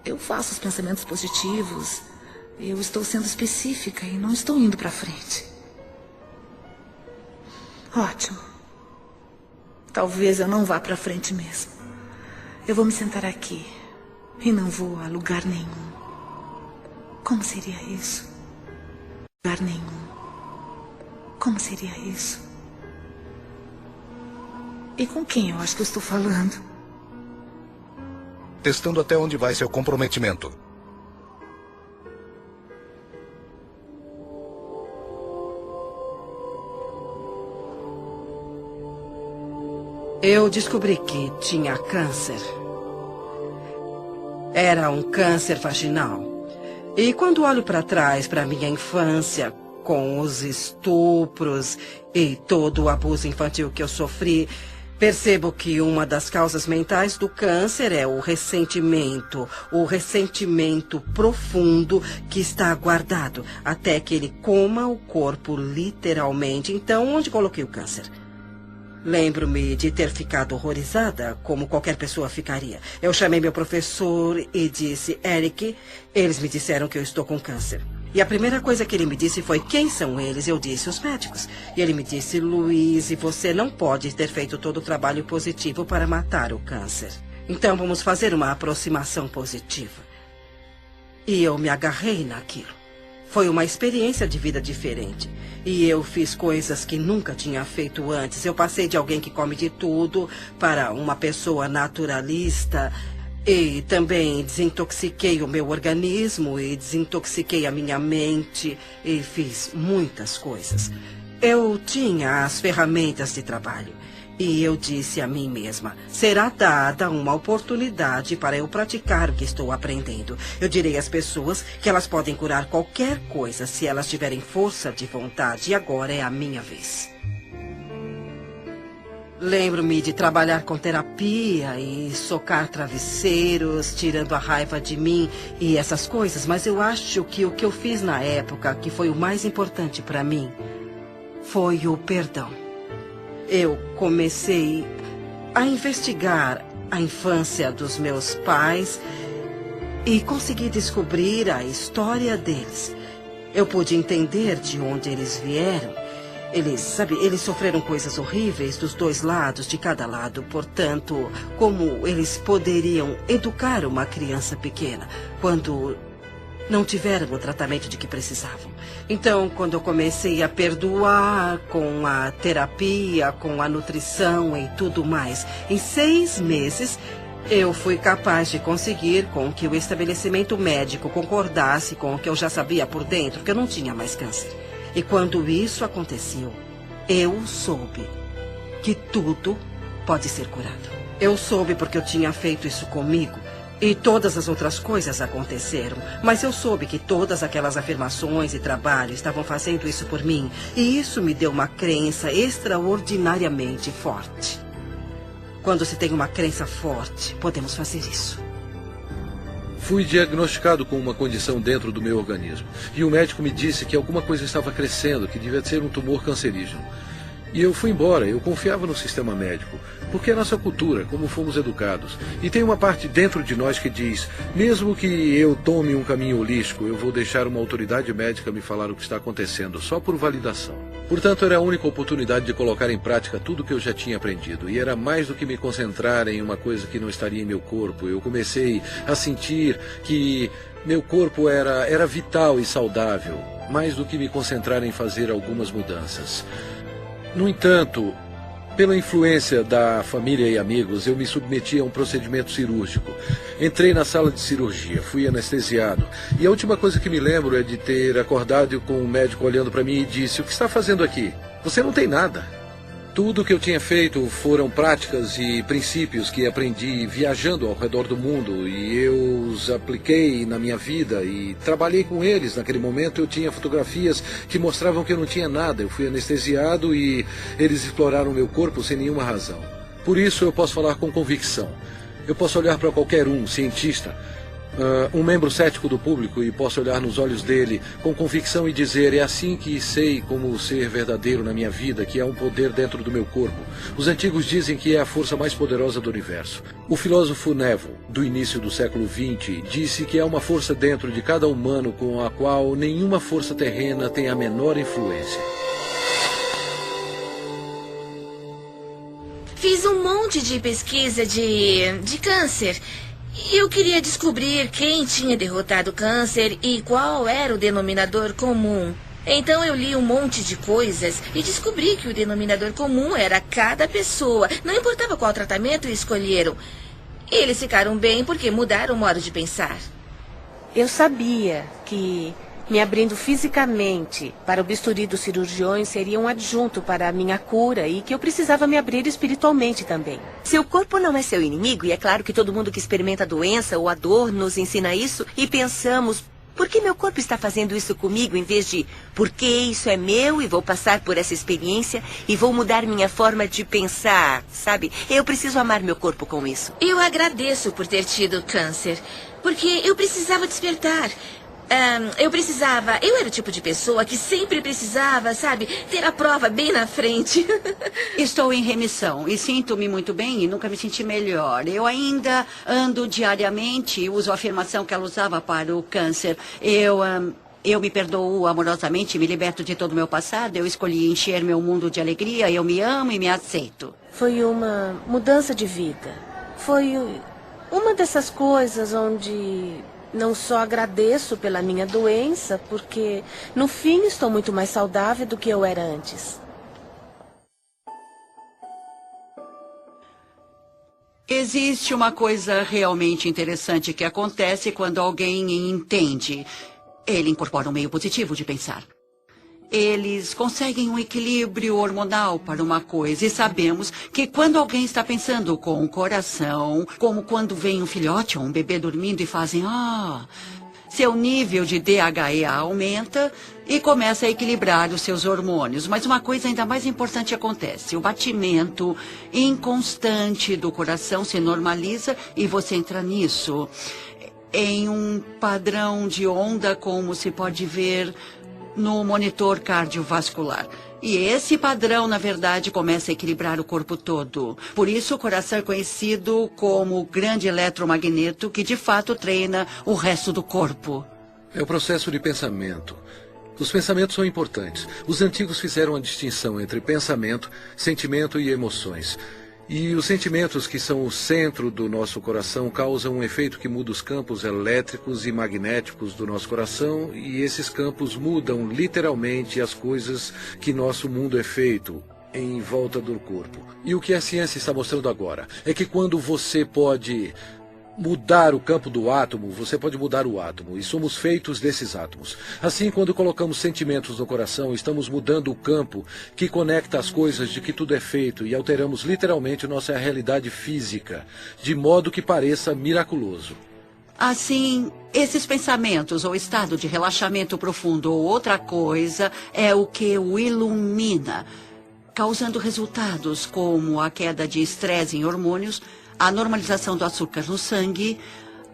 Eu faço os pensamentos positivos. Eu estou sendo específica e não estou indo para frente. Ótimo. Talvez eu não vá para frente mesmo. Eu vou me sentar aqui e não vou a lugar nenhum. Como seria isso? Lugar nenhum. Como seria isso? E com quem eu acho que eu estou falando? Testando até onde vai seu comprometimento. Eu descobri que tinha câncer. Era um câncer vaginal. E quando olho para trás, para minha infância, com os estupros e todo o abuso infantil que eu sofri, percebo que uma das causas mentais do câncer é o ressentimento profundo que está guardado até que ele coma o corpo literalmente. Então, onde coloquei o câncer? Lembro-me de ter ficado horrorizada, como qualquer pessoa ficaria. Eu chamei meu professor e disse, Eric, eles me disseram que eu estou com câncer. E a primeira coisa que ele me disse foi, quem são eles? Eu disse, os médicos. E ele me disse, Louise, você não pode ter feito todo o trabalho positivo para matar o câncer. Então vamos fazer uma aproximação positiva. E eu me agarrei naquilo. Foi uma experiência de vida diferente. E eu fiz coisas que nunca tinha feito antes. Eu passei de alguém que come de tudo para uma pessoa naturalista. E também desintoxiquei o meu organismo e desintoxiquei a minha mente. E fiz muitas coisas. Eu tinha as ferramentas de trabalho. E eu disse a mim mesma, será dada uma oportunidade para eu praticar o que estou aprendendo. Eu direi às pessoas que elas podem curar qualquer coisa se elas tiverem força de vontade. E agora é a minha vez. Lembro-me de trabalhar com terapia e socar travesseiros, tirando a raiva de mim e essas coisas. Mas eu acho que o que eu fiz na época, que foi o mais importante para mim, foi o perdão. Eu comecei a investigar a infância dos meus pais e consegui descobrir a história deles. Eu pude entender de onde eles vieram. Eles sofreram coisas horríveis dos dois lados, de cada lado. Portanto, como eles poderiam educar uma criança pequena quando não tiveram o tratamento de que precisavam? Então, quando eu comecei a perdoar com a terapia, com a nutrição e tudo mais, em 6 meses, eu fui capaz de conseguir com que o estabelecimento médico concordasse com o que eu já sabia por dentro, que eu não tinha mais câncer. E quando isso aconteceu, eu soube que tudo pode ser curado. Eu soube porque eu tinha feito isso comigo. E todas as outras coisas aconteceram. Mas eu soube que todas aquelas afirmações e trabalho estavam fazendo isso por mim. E isso me deu uma crença extraordinariamente forte. Quando se tem uma crença forte, podemos fazer isso. Fui diagnosticado com uma condição dentro do meu organismo. E o médico me disse que alguma coisa estava crescendo, que devia ser um tumor cancerígeno. E eu fui embora, eu confiava no sistema médico, porque é nossa cultura, como fomos educados. E tem uma parte dentro de nós que diz, mesmo que eu tome um caminho holístico, eu vou deixar uma autoridade médica me falar o que está acontecendo, só por validação. Portanto, era a única oportunidade de colocar em prática tudo o que eu já tinha aprendido. E era mais do que me concentrar em uma coisa que não estaria em meu corpo. Eu comecei a sentir que meu corpo era vital e saudável, mais do que me concentrar em fazer algumas mudanças. No entanto, Pela influência da família e amigos, eu me submeti a um procedimento cirúrgico. Entrei na sala de cirurgia, fui anestesiado. E a última coisa que me lembro é de ter acordado com um médico olhando para mim e disse: "O que está fazendo aqui? Você não tem nada." Tudo o que eu tinha feito foram práticas e princípios que aprendi viajando ao redor do mundo, e eu os apliquei na minha vida e trabalhei com eles. Naquele momento eu tinha fotografias que mostravam que eu não tinha nada. Eu fui anestesiado e eles exploraram meu corpo sem nenhuma razão. Por isso eu posso falar com convicção. Eu posso olhar para qualquer cientista, um membro cético do público, e posso olhar nos olhos dele com convicção e dizer: é assim que sei como ser verdadeiro na minha vida, que há um poder dentro do meu corpo. Os antigos dizem que é a força mais poderosa do universo. O filósofo Neville, do início do século XX, disse que há uma força dentro de cada humano com a qual nenhuma força terrena tem a menor influência. Fiz um monte de pesquisa de câncer. Eu queria descobrir quem tinha derrotado o câncer e qual era o denominador comum. Então eu li um monte de coisas e descobri que o denominador comum era cada pessoa. Não importava qual tratamento escolheram. Eles ficaram bem porque mudaram o modo de pensar. Eu sabia que me abrindo fisicamente para o bisturi dos cirurgiões seria um adjunto para a minha cura e que eu precisava me abrir espiritualmente também. Seu corpo não é seu inimigo, e é claro que todo mundo que experimenta a doença ou a dor nos ensina isso, e pensamos: por que meu corpo está fazendo isso comigo, em vez de porque isso é meu e vou passar por essa experiência e vou mudar minha forma de pensar, sabe? Eu preciso amar meu corpo com isso. Eu agradeço por ter tido câncer, porque eu precisava despertar. Eu era o tipo de pessoa que sempre precisava, sabe, ter a prova bem na frente. Estou em remissão e sinto-me muito bem e nunca me senti melhor. Eu ainda ando diariamente, uso a afirmação que ela usava para o câncer. Eu me perdoo amorosamente, me liberto de todo o meu passado. Eu escolhi encher meu mundo de alegria, eu me amo e me aceito. Foi uma mudança de vida. Foi uma dessas coisas onde não só agradeço pela minha doença, porque no fim estou muito mais saudável do que eu era antes. Existe uma coisa realmente interessante que acontece quando alguém entende. Ele incorpora um meio positivo de pensar. Eles conseguem um equilíbrio hormonal para uma coisa. E sabemos que quando alguém está pensando com o coração, como quando vem um filhote ou um bebê dormindo e fazem seu nível de DHEA aumenta e começa a equilibrar os seus hormônios. Mas uma coisa ainda mais importante acontece. O batimento inconstante do coração se normaliza e você entra nisso em um padrão de onda, como se pode ver no monitor cardiovascular. E esse padrão, na verdade, começa a equilibrar o corpo todo. Por isso, o coração é conhecido como o grande eletromagneto que, de fato, treina o resto do corpo. É o processo de pensamento. Os pensamentos são importantes. Os antigos fizeram a distinção entre pensamento, sentimento e emoções. E os sentimentos, que são o centro do nosso coração, causam um efeito que muda os campos elétricos e magnéticos do nosso coração, e esses campos mudam literalmente as coisas que nosso mundo é feito em volta do corpo. E o que a ciência está mostrando agora é que quando você pode mudar o campo do átomo, você pode mudar o átomo, e somos feitos desses átomos. Assim, quando colocamos sentimentos no coração, estamos mudando o campo que conecta as coisas de que tudo é feito, e alteramos literalmente nossa realidade física, de modo que pareça miraculoso. Assim, esses pensamentos ou estado de relaxamento profundo ou outra coisa é o que o ilumina, causando resultados como a queda de estresse em hormônios, a normalização do açúcar no sangue,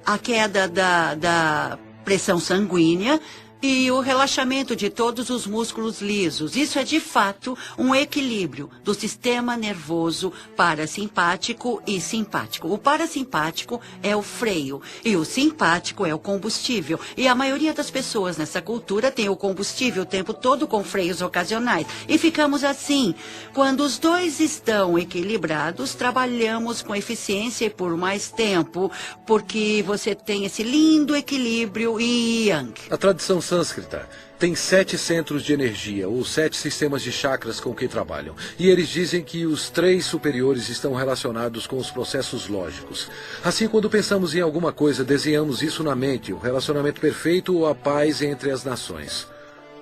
a queda da pressão sanguínea e o relaxamento de todos os músculos lisos. Isso é, de fato, um equilíbrio do sistema nervoso parasimpático e simpático. O parasimpático é o freio e o simpático é o combustível. E a maioria das pessoas nessa cultura tem o combustível o tempo todo com freios ocasionais. E ficamos assim. Quando os dois estão equilibrados, trabalhamos com eficiência e por mais tempo, porque você tem esse lindo equilíbrio yin. A tradição sânscrita, tem 7 centros de energia, ou 7 sistemas de chakras com que trabalham. E eles dizem que os 3 superiores estão relacionados com os processos lógicos. Assim, quando pensamos em alguma coisa, desenhamos isso na mente, o relacionamento perfeito ou a paz entre as nações.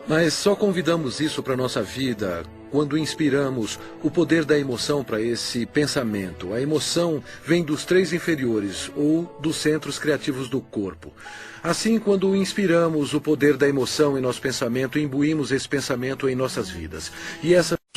Mas só convidamos isso para a nossa vida quando inspiramos o poder da emoção para esse pensamento. A emoção vem dos 3 inferiores ou dos centros criativos do corpo. Assim, quando inspiramos o poder da emoção em nosso pensamento, imbuímos esse pensamento em nossas vidas.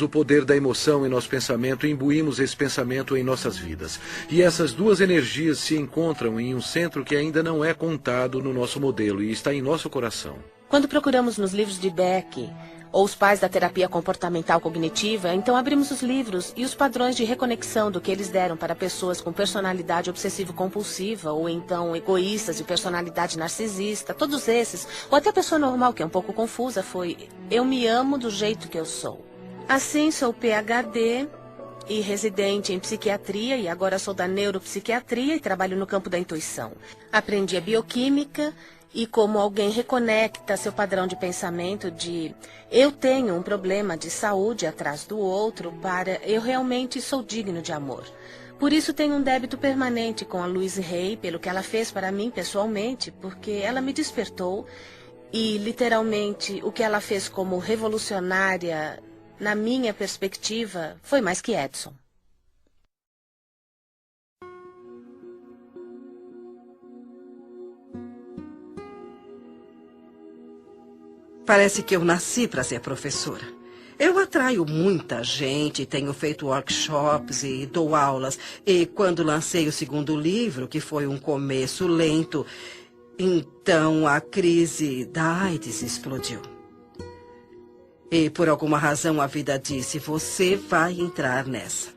O poder da emoção em nosso pensamento, imbuímos esse pensamento em nossas vidas. E essas 2 energias se encontram em um centro que ainda não é contado no nosso modelo e está em nosso coração. Quando procuramos nos livros de Beck ou os pais da terapia comportamental cognitiva, então abrimos os livros e os padrões de reconexão do que eles deram para pessoas com personalidade obsessivo-compulsiva ou então egoístas de personalidade narcisista, todos esses, ou até a pessoa normal que é um pouco confusa, foi: eu me amo do jeito que eu sou. Assim, sou PhD e residente em psiquiatria e agora sou da neuropsiquiatria e trabalho no campo da intuição. Aprendi a bioquímica e como alguém reconecta seu padrão de pensamento de eu tenho um problema de saúde atrás do outro para eu realmente sou digno de amor. Por isso tenho um débito permanente com a Louise Hay pelo que ela fez para mim pessoalmente, porque ela me despertou e literalmente o que ela fez como revolucionária, na minha perspectiva, foi mais que Edison. Parece que eu nasci para ser professora. Eu atraio muita gente, tenho feito workshops e dou aulas. E quando lancei o 2º livro, que foi um começo lento, então a crise da AIDS explodiu. E por alguma razão a vida disse: você vai entrar nessa.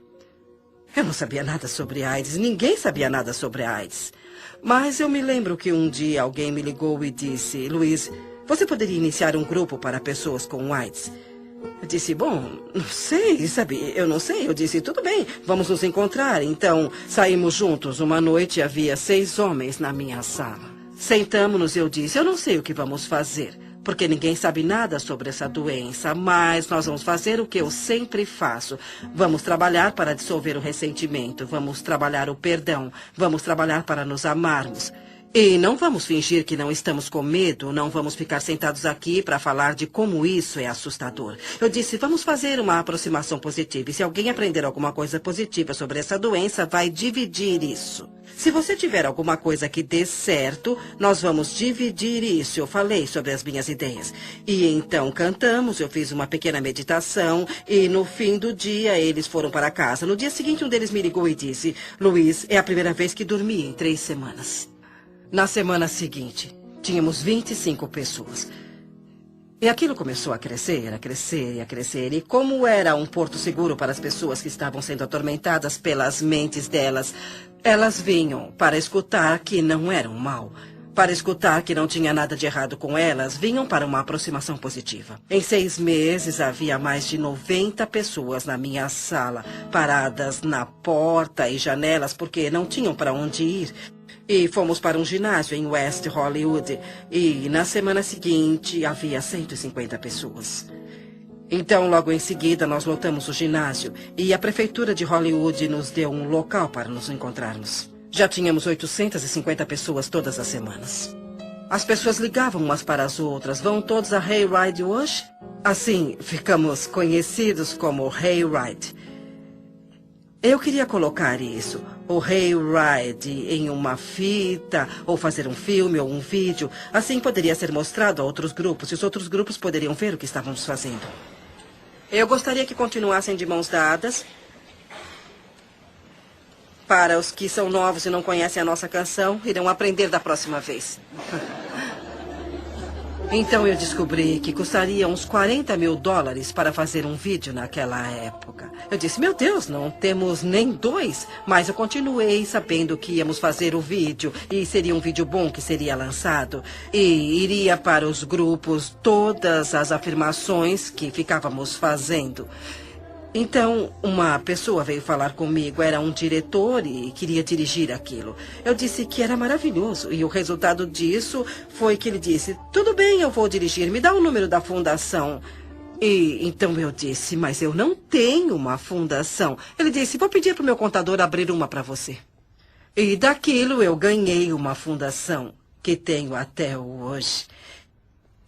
Eu não sabia nada sobre AIDS, ninguém sabia nada sobre AIDS. Mas eu me lembro que um dia alguém me ligou e disse: Luiz, você poderia iniciar um grupo para pessoas com AIDS? Eu disse: bom, não sei, sabe? Eu não sei. Eu disse: tudo bem, vamos nos encontrar. Então, saímos juntos. Uma noite havia 6 homens na minha sala. Sentamos-nos e eu disse: eu não sei o que vamos fazer, porque ninguém sabe nada sobre essa doença, mas nós vamos fazer o que eu sempre faço. Vamos trabalhar para dissolver o ressentimento, vamos trabalhar o perdão, vamos trabalhar para nos amarmos. E não vamos fingir que não estamos com medo, não vamos ficar sentados aqui para falar de como isso é assustador. Eu disse: vamos fazer uma aproximação positiva. E se alguém aprender alguma coisa positiva sobre essa doença, vai dividir isso. Se você tiver alguma coisa que dê certo, nós vamos dividir isso. Eu falei sobre as minhas ideias. E então cantamos, eu fiz uma pequena meditação e no fim do dia eles foram para casa. No dia seguinte um deles me ligou e disse: Luiz, é a primeira vez que dormi em 3 semanas. Na semana seguinte, tínhamos 25 pessoas. E aquilo começou a crescer, a crescer e a crescer. E como era um porto seguro para as pessoas que estavam sendo atormentadas pelas mentes delas, elas vinham para escutar que não eram mal. Para escutar que não tinha nada de errado com elas, vinham para uma aproximação positiva. Em 6 meses, havia mais de 90 pessoas na minha sala, paradas na porta e janelas porque não tinham para onde ir. E fomos para um ginásio em West Hollywood. E na semana seguinte havia 150 pessoas. Então, logo em seguida, nós lotamos o ginásio. E a prefeitura de Hollywood nos deu um local para nos encontrarmos. Já tínhamos 850 pessoas todas as semanas. As pessoas ligavam umas para as outras. Vão todos a Hayride hoje? Assim, ficamos conhecidos como Hayride. Eu queria colocar isso, o Hayride, em uma fita, ou fazer um filme ou um vídeo. Assim poderia ser mostrado a outros grupos, e os outros grupos poderiam ver o que estávamos fazendo. Eu gostaria que continuassem de mãos dadas. Para os que são novos e não conhecem a nossa canção, irão aprender da próxima vez. Então eu descobri que custaria uns $40 mil para fazer um vídeo naquela época. Eu disse: meu Deus, não temos nem 2. Mas eu continuei sabendo que íamos fazer o vídeo. E seria um vídeo bom que seria lançado. E iria para os grupos todas as afirmações que ficávamos fazendo. Então, uma pessoa veio falar comigo, era um diretor e queria dirigir aquilo. Eu disse que era maravilhoso e o resultado disso foi que ele disse, tudo bem, eu vou dirigir, me dá o número da fundação. E então eu disse, mas eu não tenho uma fundação. Ele disse, vou pedir para o meu contador abrir uma para você. E daquilo eu ganhei uma fundação que tenho até hoje.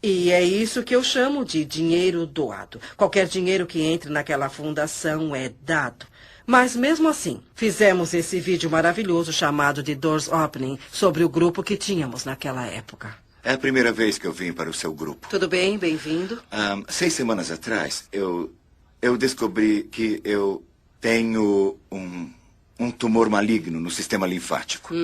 E é isso que eu chamo de dinheiro doado. Qualquer dinheiro que entre naquela fundação é dado. Mas mesmo assim, fizemos esse vídeo maravilhoso chamado de Doors Opening sobre o grupo que tínhamos naquela época. É a primeira vez que eu vim para o seu grupo. Tudo bem, bem-vindo. 6 semanas atrás, eu descobri que eu tenho um tumor maligno no sistema linfático.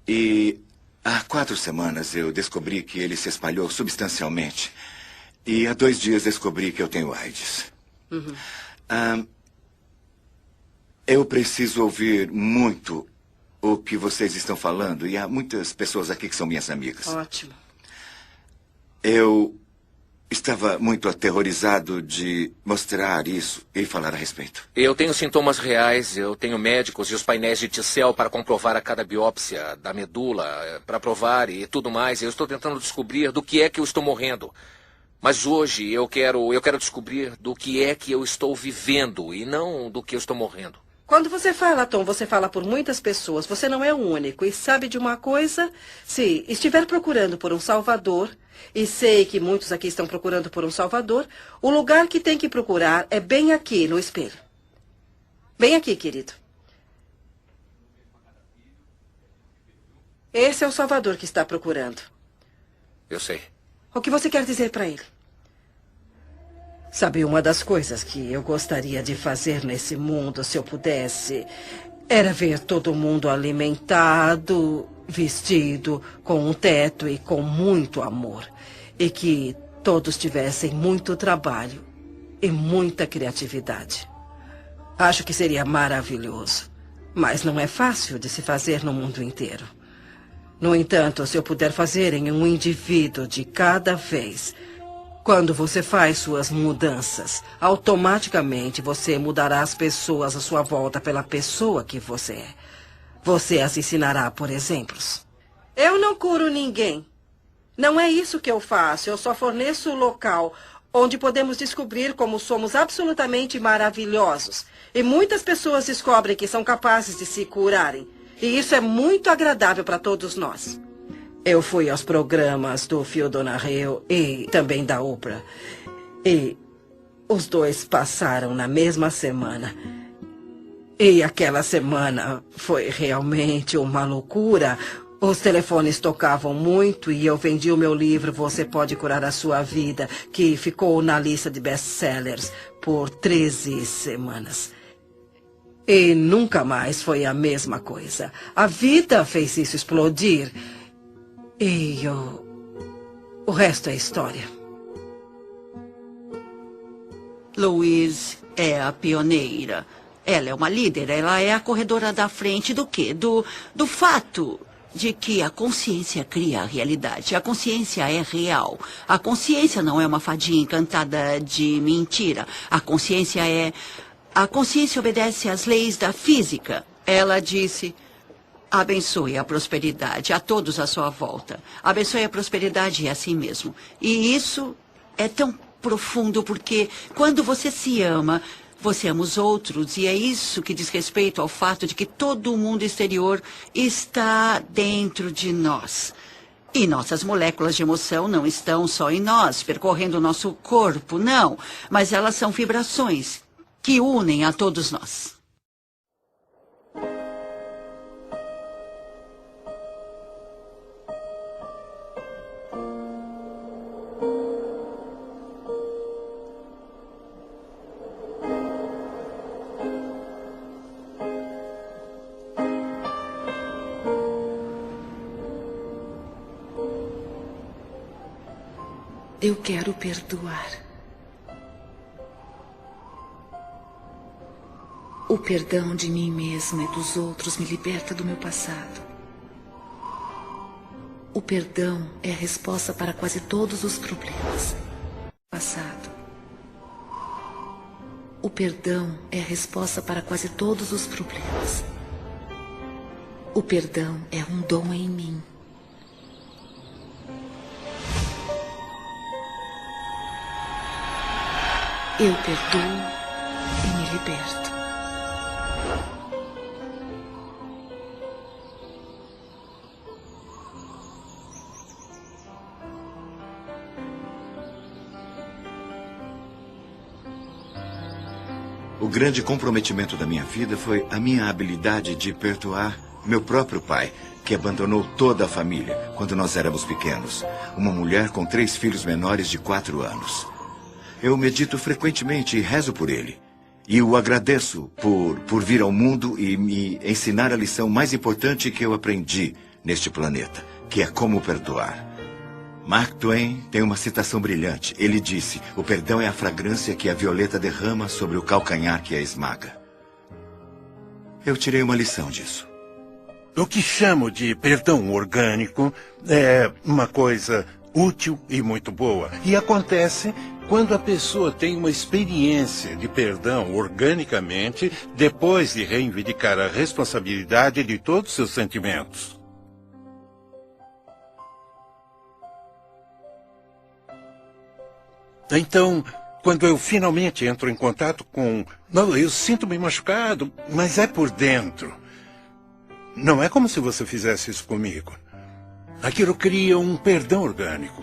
E há 4 semanas eu descobri que ele se espalhou substancialmente. E há 2 dias descobri que eu tenho AIDS. Eu preciso ouvir muito o que vocês estão falando. E há muitas pessoas aqui que são minhas amigas. Ótimo. Eu estava muito aterrorizado de mostrar isso e falar a respeito. Eu tenho sintomas reais, eu tenho médicos e os painéis de T-cell para comprovar a cada biópsia da medula, para provar e tudo mais. Eu estou tentando descobrir do que é que eu estou morrendo. Mas hoje eu quero descobrir do que é que eu estou vivendo e não do que eu estou morrendo. Quando você fala, Tom, você fala por muitas pessoas. Você não é o único. E sabe de uma coisa? Se estiver procurando por um salvador, e sei que muitos aqui estão procurando por um salvador, o lugar que tem que procurar é bem aqui, no espelho. Bem aqui, querido. Esse é o salvador que está procurando. Eu sei. O que você quer dizer para ele? Sabe, uma das coisas que eu gostaria de fazer nesse mundo, se eu pudesse, era ver todo mundo alimentado, vestido, com um teto e com muito amor. E que todos tivessem muito trabalho e muita criatividade. Acho que seria maravilhoso. Mas não é fácil de se fazer no mundo inteiro. No entanto, se eu puder fazer em um indivíduo de cada vez, quando você faz suas mudanças, automaticamente você mudará as pessoas à sua volta pela pessoa que você é. Você as ensinará por exemplos. Eu não curo ninguém. Não é isso que eu faço. Eu só forneço o local onde podemos descobrir como somos absolutamente maravilhosos. E muitas pessoas descobrem que são capazes de se curarem. E isso é muito agradável para todos nós. Eu fui aos programas do Phil Donahue e também da Oprah. E os dois passaram na mesma semana. E aquela semana foi realmente uma loucura. Os telefones tocavam muito e eu vendi o meu livro Você Pode Curar a Sua Vida, que ficou na lista de best-sellers por 13 semanas. E nunca mais foi a mesma coisa. A vida fez isso explodir. E o resto é história. Louise é a pioneira. Ela é uma líder, ela é a corredora da frente do quê? Do fato de que a consciência cria a realidade. A consciência é real. A consciência não é uma fadinha encantada de mentira. A consciência obedece às leis da física. Ela disse: abençoe a prosperidade a todos à sua volta. Abençoe a prosperidade a si mesmo. E isso é tão profundo porque quando você se ama, você ama os outros, e é isso que diz respeito ao fato de que todo o mundo exterior está dentro de nós. E nossas moléculas de emoção não estão só em nós, percorrendo o nosso corpo, não. Mas elas são vibrações que unem a todos nós. Eu quero perdoar. O perdão de mim mesma e dos outros me liberta do meu passado. O perdão é a resposta para quase todos os problemas. Passado. O perdão é a resposta para quase todos os problemas. O perdão é um dom em mim. Eu perdoo e me liberto. O grande comprometimento da minha vida foi a minha habilidade de perdoar meu próprio pai, que abandonou toda a família quando nós éramos pequenos. Uma mulher com 3 filhos menores de 4 anos. Eu medito frequentemente e rezo por ele. E o agradeço por vir ao mundo e me ensinar a lição mais importante que eu aprendi neste planeta, que é como perdoar. Mark Twain tem uma citação brilhante. Ele disse: o perdão é a fragrância que a violeta derrama sobre o calcanhar que a esmaga. Eu tirei uma lição disso. O que chamo de perdão orgânico é uma coisa útil e muito boa. E acontece quando a pessoa tem uma experiência de perdão organicamente, depois de reivindicar a responsabilidade de todos os seus sentimentos. Então, quando eu finalmente entro em contato com... Não, eu sinto-me machucado, mas é por dentro. Não é como se você fizesse isso comigo. Aquilo cria um perdão orgânico.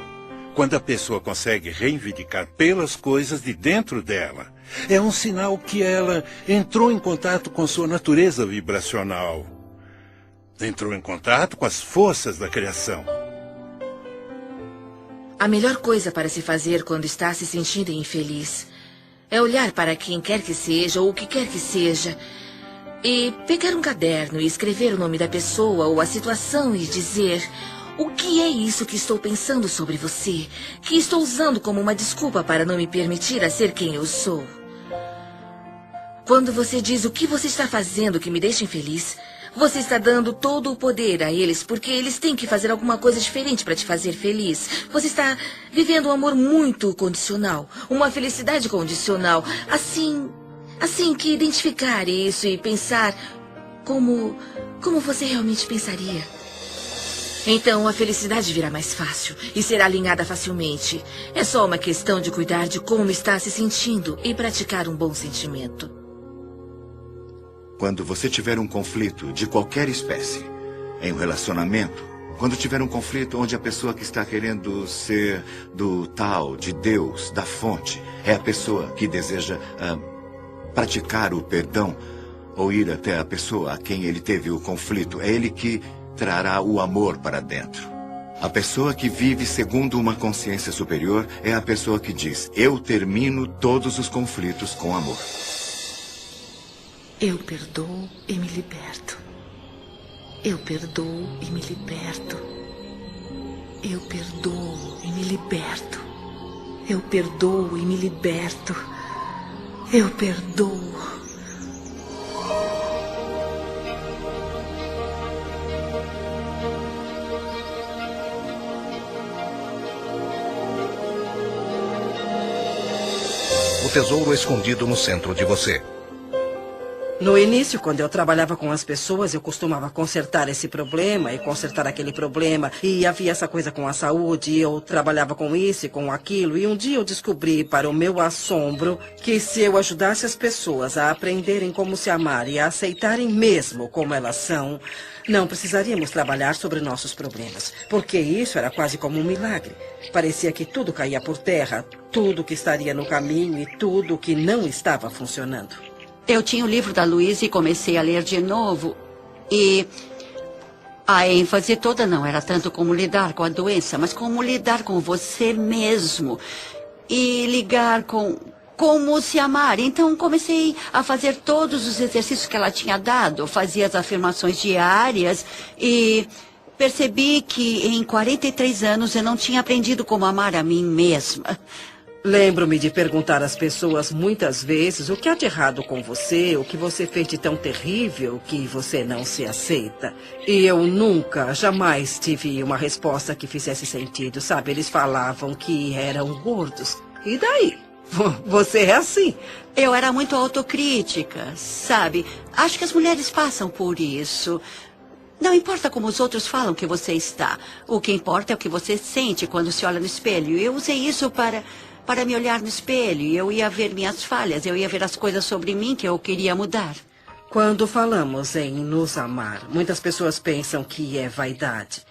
Quando a pessoa consegue reivindicar pelas coisas de dentro dela, é um sinal que ela entrou em contato com sua natureza vibracional. Entrou em contato com as forças da criação. A melhor coisa para se fazer quando está se sentindo infeliz é olhar para quem quer que seja ou o que quer que seja e pegar um caderno e escrever o nome da pessoa ou a situação e dizer: o que é isso que estou pensando sobre você, que estou usando como uma desculpa para não me permitir a ser quem eu sou? Quando você diz o que você está fazendo que me deixa infeliz, você está dando todo o poder a eles, porque eles têm que fazer alguma coisa diferente para te fazer feliz. Você está vivendo um amor muito condicional, uma felicidade condicional. Assim que identificar isso e pensar como você realmente pensaria. Então a felicidade virá mais fácil e será alinhada facilmente. É só uma questão de cuidar de como está se sentindo e praticar um bom sentimento. Quando você tiver um conflito de qualquer espécie, em um relacionamento, quando tiver um conflito onde a pessoa que está querendo ser do tal, de Deus, da fonte, é a pessoa que deseja praticar o perdão ou ir até a pessoa a quem ele teve o conflito, é ele que trará o amor para dentro. A pessoa que vive segundo uma consciência superior é a pessoa que diz: eu termino todos os conflitos com amor. Eu perdoo e me liberto. Eu perdoo e me liberto. Eu perdoo e me liberto. Eu perdoo e me liberto. Eu perdoo. O tesouro escondido no centro de você. No início, quando eu trabalhava com as pessoas, eu costumava consertar esse problema e consertar aquele problema. E havia essa coisa com a saúde, e eu trabalhava com isso e com aquilo. E um dia eu descobri, para o meu assombro, que se eu ajudasse as pessoas a aprenderem como se amar e a aceitarem mesmo como elas são, não precisaríamos trabalhar sobre nossos problemas. Porque isso era quase como um milagre. Parecia que tudo caía por terra, tudo que estaria no caminho e tudo que não estava funcionando. Eu tinha o livro da Louise e comecei a ler de novo. E a ênfase toda não era tanto como lidar com a doença, mas como lidar com você mesmo. E ligar com como se amar. Então comecei a fazer todos os exercícios que ela tinha dado. Fazia as afirmações diárias e percebi que em 43 anos eu não tinha aprendido como amar a mim mesma. Lembro-me de perguntar às pessoas muitas vezes o que há de errado com você, o que você fez de tão terrível que você não se aceita. E eu nunca, jamais tive uma resposta que fizesse sentido, sabe? Eles falavam que eram gordos. E daí? Você é assim. Eu era muito autocrítica, sabe? Acho que as mulheres passam por isso. Não importa como os outros falam que você está. O que importa é o que você sente quando se olha no espelho. Eu usei isso para me olhar no espelho. Eu ia ver minhas falhas, eu ia ver as coisas sobre mim que eu queria mudar. Quando falamos em nos amar, muitas pessoas pensam que é vaidade.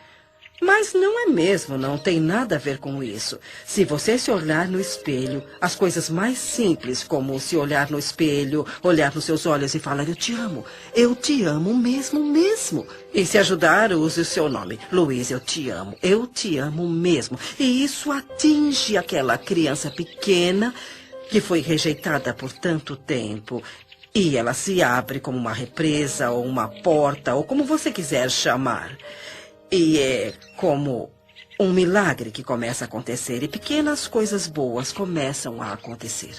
Mas não é mesmo, não tem nada a ver com isso. Se você se olhar no espelho, as coisas mais simples, como se olhar no espelho, olhar nos seus olhos e falar, eu te amo mesmo. E se ajudar, use o seu nome. Luiz, eu te amo mesmo. E isso atinge aquela criança pequena que foi rejeitada por tanto tempo. E ela se abre como uma represa ou uma porta, ou como você quiser chamar. E é como um milagre que começa a acontecer e pequenas coisas boas começam a acontecer.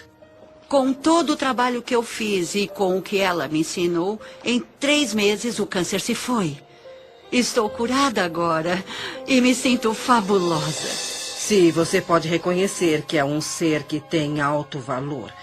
Com todo o trabalho que eu fiz e com o que ela me ensinou, em 3 meses o câncer se foi. Estou curada agora e me sinto fabulosa. Se você pode reconhecer que é um ser que tem alto valor,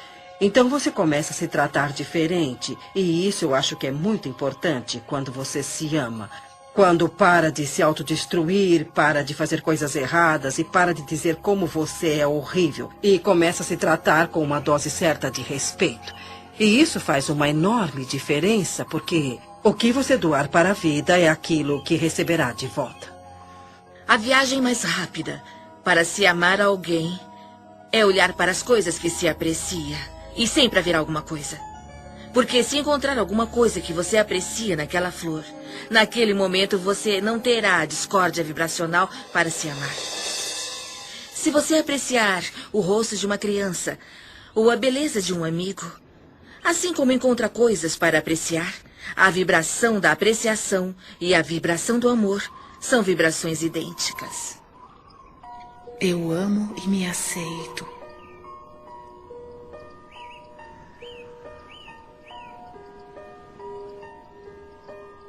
então você começa a se tratar diferente. E isso eu acho que é muito importante quando você se ama. Quando para de se autodestruir, para de fazer coisas erradas e para de dizer como você é horrível. E começa a se tratar com uma dose certa de respeito. E isso faz uma enorme diferença, porque o que você doar para a vida é aquilo que receberá de volta. A viagem mais rápida para se amar a alguém é olhar para as coisas que se aprecia. E sempre haverá alguma coisa. Porque se encontrar alguma coisa que você aprecia naquela flor, naquele momento você não terá a discórdia vibracional para se amar. Se você apreciar o rosto de uma criança ou a beleza de um amigo, assim como encontra coisas para apreciar, a vibração da apreciação e a vibração do amor são vibrações idênticas. Eu amo e me aceito.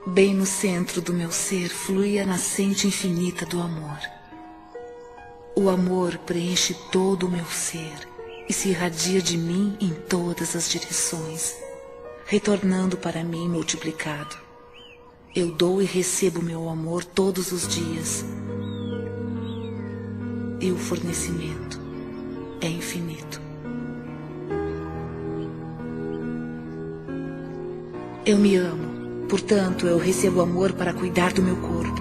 Bem no centro do meu ser flui a nascente infinita do amor. O amor preenche todo o meu ser e se irradia de mim em todas as direções, retornando para mim multiplicado. Eu dou e recebo meu amor todos os dias. E o fornecimento é infinito. Eu me amo. Portanto, eu recebo amor para cuidar do meu corpo.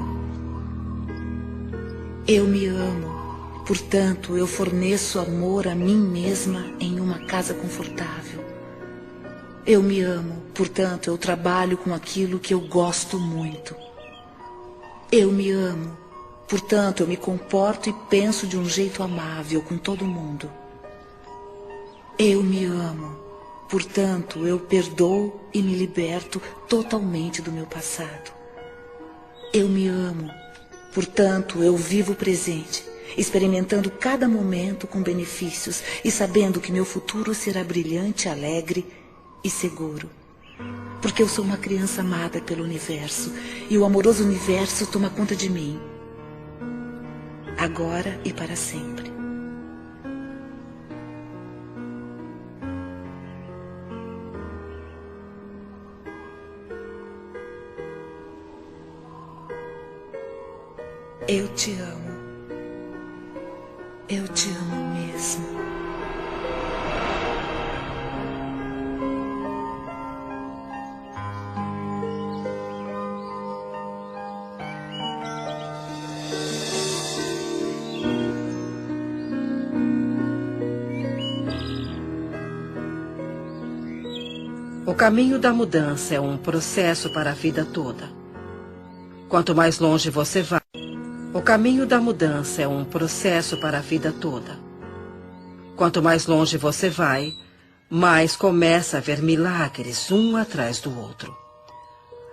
Eu me amo. Portanto, eu forneço amor a mim mesma em uma casa confortável. Eu me amo. Portanto, eu trabalho com aquilo que eu gosto muito. Eu me amo. Portanto, eu me comporto e penso de um jeito amável com todo mundo. Eu me amo. Portanto, eu perdoo e me liberto totalmente do meu passado. Eu me amo. Portanto, eu vivo o presente, experimentando cada momento com benefícios e sabendo que meu futuro será brilhante, alegre e seguro. Porque eu sou uma criança amada pelo universo e o amoroso universo toma conta de mim. Agora e para sempre. Eu te amo. Eu te amo mesmo. O caminho da mudança é um processo para a vida toda. Quanto mais longe você vai, o caminho da mudança é um processo para a vida toda. Quanto mais longe você vai, mais começa a ver milagres um atrás do outro.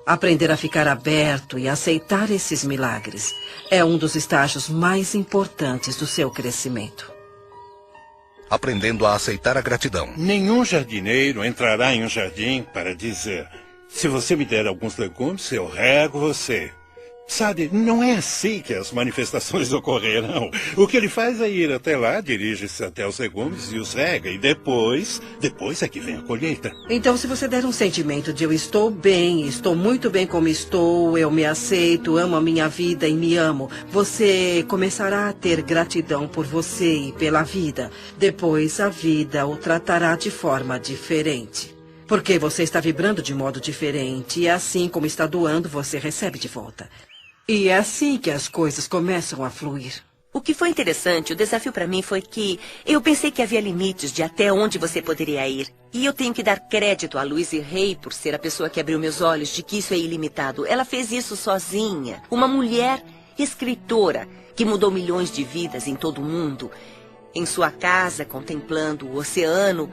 Aprender a ficar aberto e aceitar esses milagres é um dos estágios mais importantes do seu crescimento. Aprendendo a aceitar a gratidão. Nenhum jardineiro entrará em um jardim para dizer: se você me der alguns legumes, eu rego você. Sabe, não é assim que as manifestações ocorrerão. O que ele faz é ir até lá, dirige-se até os legumes e os rega. E depois é que vem a colheita. Então, se você der um sentimento de eu estou bem, estou muito bem como estou, eu me aceito, amo a minha vida e me amo, você começará a ter gratidão por você e pela vida. Depois, a vida o tratará de forma diferente. Porque você está vibrando de modo diferente e assim como está doando, você recebe de volta. E é assim que as coisas começam a fluir. O que foi interessante, o desafio para mim foi que eu pensei que havia limites de até onde você poderia ir. E eu tenho que dar crédito a Louise Hay por ser a pessoa que abriu meus olhos de que isso é ilimitado. Ela fez isso sozinha. Uma mulher escritora que mudou milhões de vidas em todo o mundo. Em sua casa, contemplando o oceano,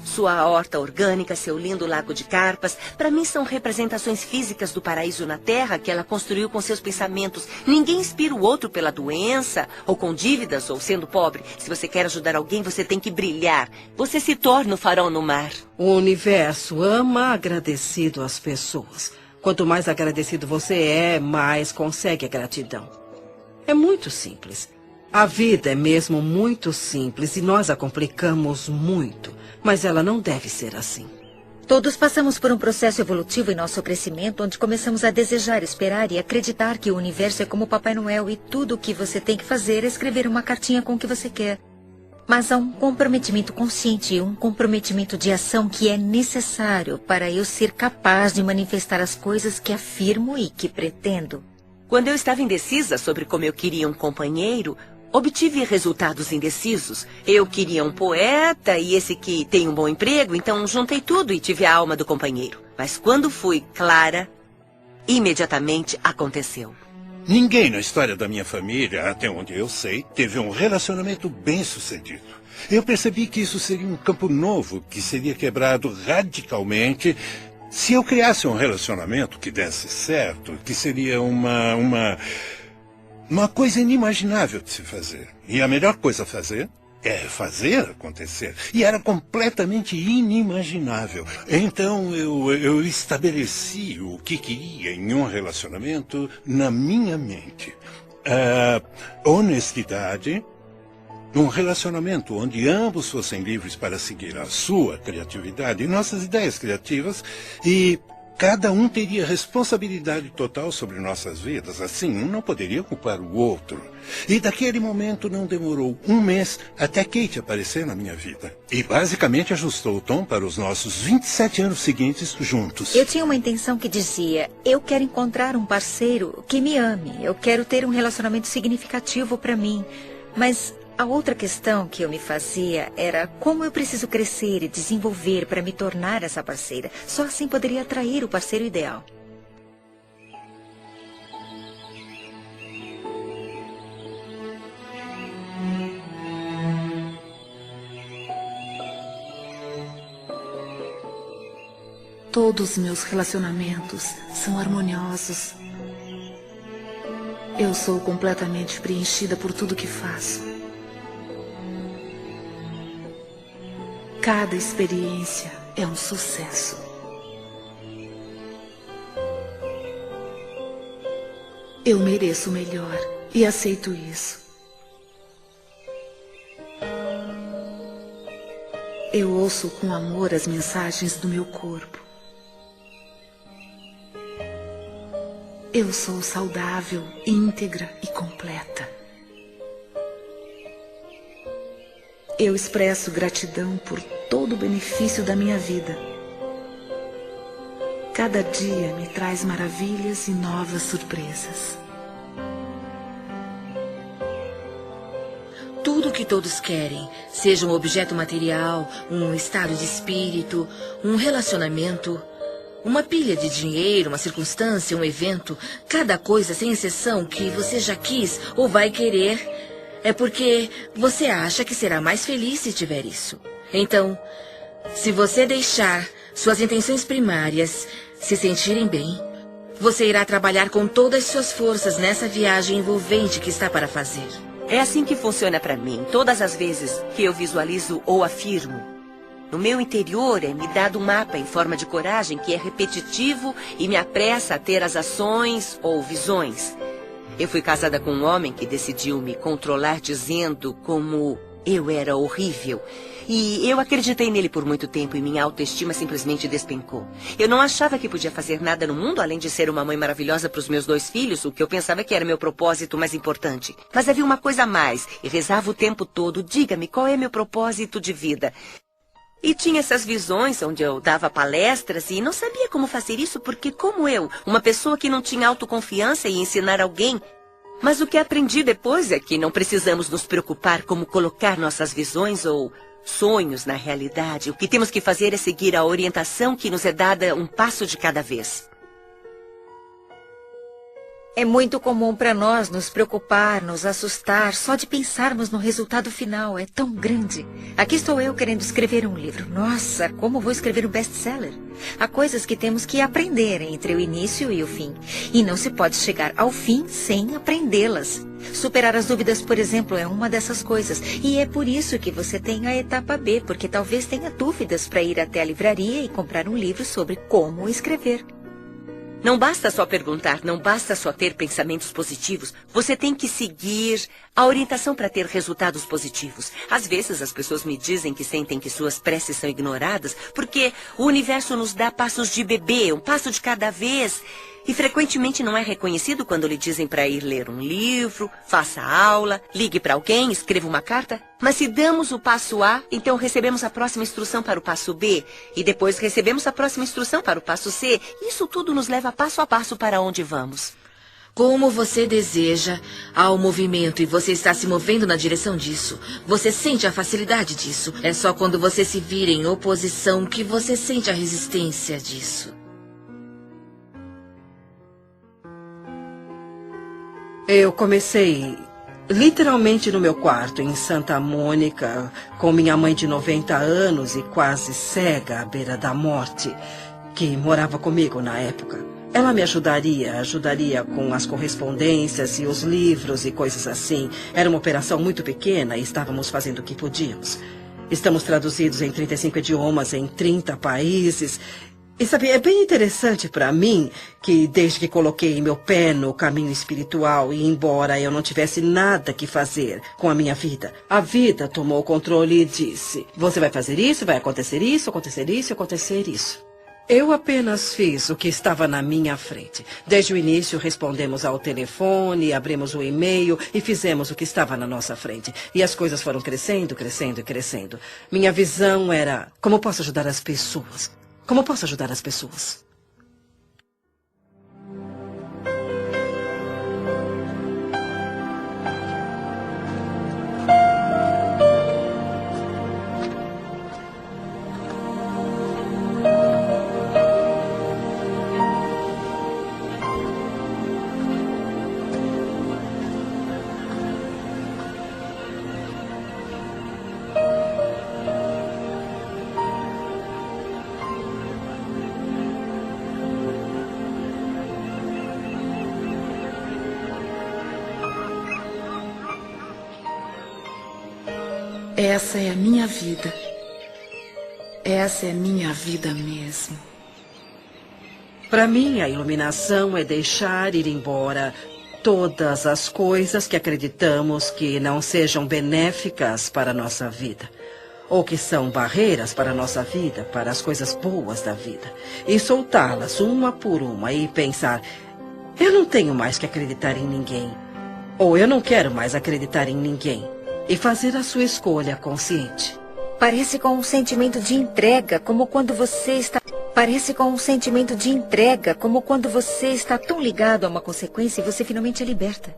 sua horta orgânica, seu lindo lago de carpas, para mim são representações físicas do paraíso na Terra que ela construiu com seus pensamentos. Ninguém inspira o outro pela doença, ou com dívidas, ou sendo pobre. Se você quer ajudar alguém, você tem que brilhar. Você se torna o farol no mar. O universo ama agradecido às pessoas. Quanto mais agradecido você é, mais consegue a gratidão. É muito simples. A vida é mesmo muito simples e nós a complicamos muito. Mas ela não deve ser assim. Todos passamos por um processo evolutivo em nosso crescimento, onde começamos a desejar, esperar e acreditar que o universo é como Papai Noel e tudo o que você tem que fazer é escrever uma cartinha com o que você quer. Mas há um comprometimento consciente e um comprometimento de ação que é necessário para eu ser capaz de manifestar as coisas que afirmo e que pretendo. Quando eu estava indecisa sobre como eu queria um companheiro, obtive resultados indecisos. Eu queria um poeta e esse que tem um bom emprego, então juntei tudo e tive a alma do companheiro. Mas quando fui clara, imediatamente aconteceu. Ninguém na história da minha família, até onde eu sei, teve um relacionamento bem-sucedido. Eu percebi que isso seria um campo novo, que seria quebrado radicalmente se eu criasse um relacionamento que desse certo, que seria uma coisa inimaginável de se fazer. E a melhor coisa a fazer é fazer acontecer. E era completamente inimaginável. Então eu estabeleci o que queria em um relacionamento na minha mente. Honestidade, um relacionamento onde ambos fossem livres para seguir a sua criatividade e nossas ideias criativas e cada um teria responsabilidade total sobre nossas vidas. Assim, um não poderia culpar o outro. E daquele momento não demorou um mês até Kate aparecer na minha vida. E basicamente ajustou o tom para os nossos 27 anos seguintes juntos. Eu tinha uma intenção que dizia, eu quero encontrar um parceiro que me ame. Eu quero ter um relacionamento significativo para mim. Mas a outra questão que eu me fazia era como eu preciso crescer e desenvolver para me tornar essa parceira. Só assim poderia atrair o parceiro ideal. Todos meus relacionamentos são harmoniosos. Eu sou completamente preenchida por tudo que faço. Cada experiência é um sucesso. Eu mereço o melhor e aceito isso. Eu ouço com amor as mensagens do meu corpo. Eu sou saudável, íntegra e completa. Eu expresso gratidão por todo o benefício da minha vida. Cada dia me traz maravilhas e novas surpresas. Tudo que todos querem, seja um objeto material, um estado de espírito, um relacionamento, uma pilha de dinheiro, uma circunstância, um evento, cada coisa sem exceção que você já quis ou vai querer, é porque você acha que será mais feliz se tiver isso. Então, se você deixar suas intenções primárias se sentirem bem, você irá trabalhar com todas as suas forças nessa viagem envolvente que está para fazer. É assim que funciona para mim. Todas as vezes que eu visualizo ou afirmo, No meu interior é-me dado um mapa em forma de coragem que é repetitivo e me apressa a ter as ações ou visões. Eu fui casada com um homem que decidiu me controlar dizendo como eu era horrível. E eu acreditei nele por muito tempo e minha autoestima simplesmente despencou. Eu não achava que podia fazer nada no mundo além de ser uma mãe maravilhosa para os meus 2 filhos, o que eu pensava que era meu propósito mais importante. Mas havia uma coisa a mais e rezava o tempo todo: diga-me, qual é meu propósito de vida? E tinha essas visões onde eu dava palestras e não sabia como fazer isso porque, como eu, uma pessoa que não tinha autoconfiança, ia ensinar alguém. Mas o que aprendi depois é que não precisamos nos preocupar como colocar nossas visões ou sonhos na realidade. O que temos que fazer é seguir a orientação que nos é dada um passo de cada vez. É muito comum para nós nos preocupar, nos assustar, só de pensarmos no resultado final. É tão grande. Aqui estou eu querendo escrever um livro. Nossa, como vou escrever um best-seller? Há coisas que temos que aprender entre o início e o fim. E não se pode chegar ao fim sem aprendê-las. Superar as dúvidas, por exemplo, é uma dessas coisas. E é por isso que você tem a etapa B, porque talvez tenha dúvidas para ir até a livraria e comprar um livro sobre como escrever. Não basta só perguntar, não basta só ter pensamentos positivos. Você tem que seguir a orientação para ter resultados positivos. Às vezes as pessoas me dizem que sentem que suas preces são ignoradas porque o universo nos dá passos de bebê, um passo de cada vez. E frequentemente não é reconhecido quando lhe dizem para ir ler um livro, faça aula, ligue para alguém, escreva uma carta. Mas se damos o passo A, então recebemos a próxima instrução para o passo B. E depois recebemos a próxima instrução para o passo C. Isso tudo nos leva passo a passo para onde vamos. Como você deseja, há um movimento e você está se movendo na direção disso. Você sente a facilidade disso. É só quando você se vira em oposição que você sente a resistência disso. Eu comecei literalmente no meu quarto, em Santa Mônica, com minha mãe de 90 anos e quase cega à beira da morte, que morava comigo na época. Ela me ajudaria com as correspondências e os livros e coisas assim. Era uma operação muito pequena e estávamos fazendo o que podíamos. Estamos traduzidos em 35 idiomas, em 30 países. E sabe, é bem interessante para mim que desde que coloquei meu pé no caminho espiritual e embora eu não tivesse nada que fazer com a minha vida, a vida tomou o controle e disse: você vai fazer isso, vai acontecer isso, acontecer isso, acontecer isso. Eu apenas fiz o que estava na minha frente. Desde o início respondemos ao telefone, abrimos o e-mail e fizemos o que estava na nossa frente. E as coisas foram crescendo, crescendo e crescendo. Minha visão era: como posso ajudar as pessoas? Como posso ajudar as pessoas? Essa é a minha vida. Essa é minha vida mesmo. Para mim, a iluminação é deixar ir embora todas as coisas que acreditamos que não sejam benéficas para a nossa vida, ou que são barreiras para a nossa vida, para as coisas boas da vida, e soltá-las uma por uma e pensar: eu não tenho mais que acreditar em ninguém, ou eu não quero mais acreditar em ninguém, e fazer a sua escolha consciente. Parece com um sentimento de entrega, como quando você está... Parece com um sentimento de entrega, como quando você está tão ligado a uma consequência e você finalmente a liberta.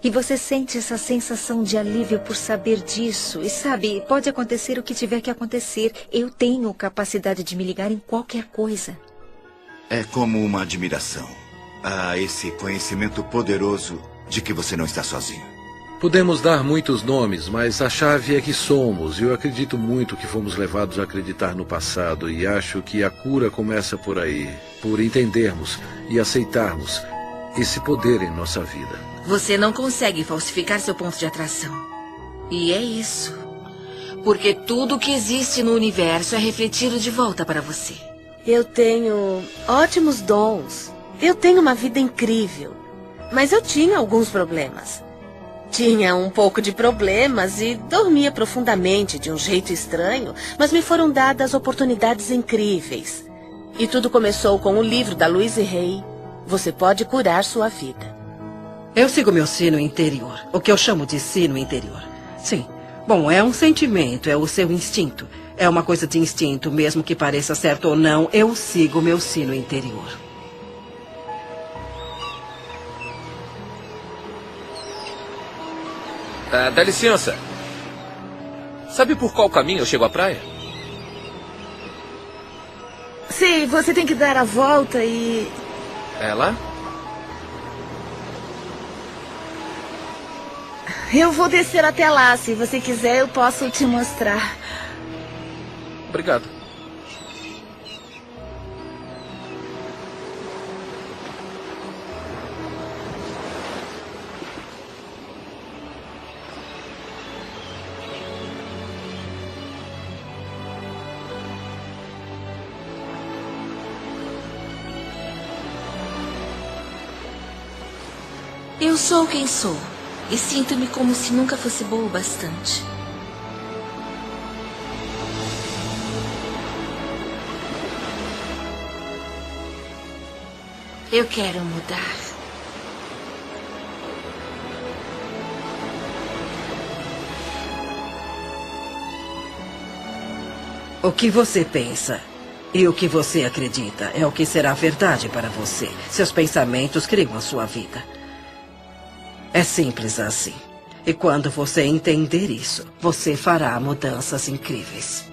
E você sente essa sensação de alívio por saber disso. E sabe, pode acontecer o que tiver que acontecer. Eu tenho capacidade de me ligar em qualquer coisa. É como uma admiração a esse conhecimento poderoso de que você não está sozinho. Podemos dar muitos nomes, mas a chave é que somos. Eu acredito muito que fomos levados a acreditar no passado e acho que a cura começa por aí, por entendermos e aceitarmos esse poder em nossa vida. Você não consegue falsificar seu ponto de atração. E é isso. Porque tudo que existe no universo é refletido de volta para você. Eu tenho ótimos dons. Eu tenho uma vida incrível. Mas eu tinha alguns problemas. Tinha um pouco de problemas e dormia profundamente de um jeito estranho, mas me foram dadas oportunidades incríveis. E tudo começou com o livro da Louise Hay, Você Pode Curar Sua Vida. Eu sigo meu sino interior, o que eu chamo de sino interior. Sim. Bom, é um sentimento, é o seu instinto. É uma coisa de instinto, mesmo que pareça certo ou não, eu sigo meu sino interior. Dá licença. Sabe por qual caminho eu chego à praia? Sim, você tem que dar a volta e... É lá? Eu vou descer até lá. Se você quiser, eu posso te mostrar. Obrigado. Eu sou quem sou. E sinto-me como se nunca fosse boa o bastante. Eu quero mudar. O que você pensa e o que você acredita é o que será verdade para você. Seus pensamentos criam a sua vida. É simples assim. E quando você entender isso, você fará mudanças incríveis.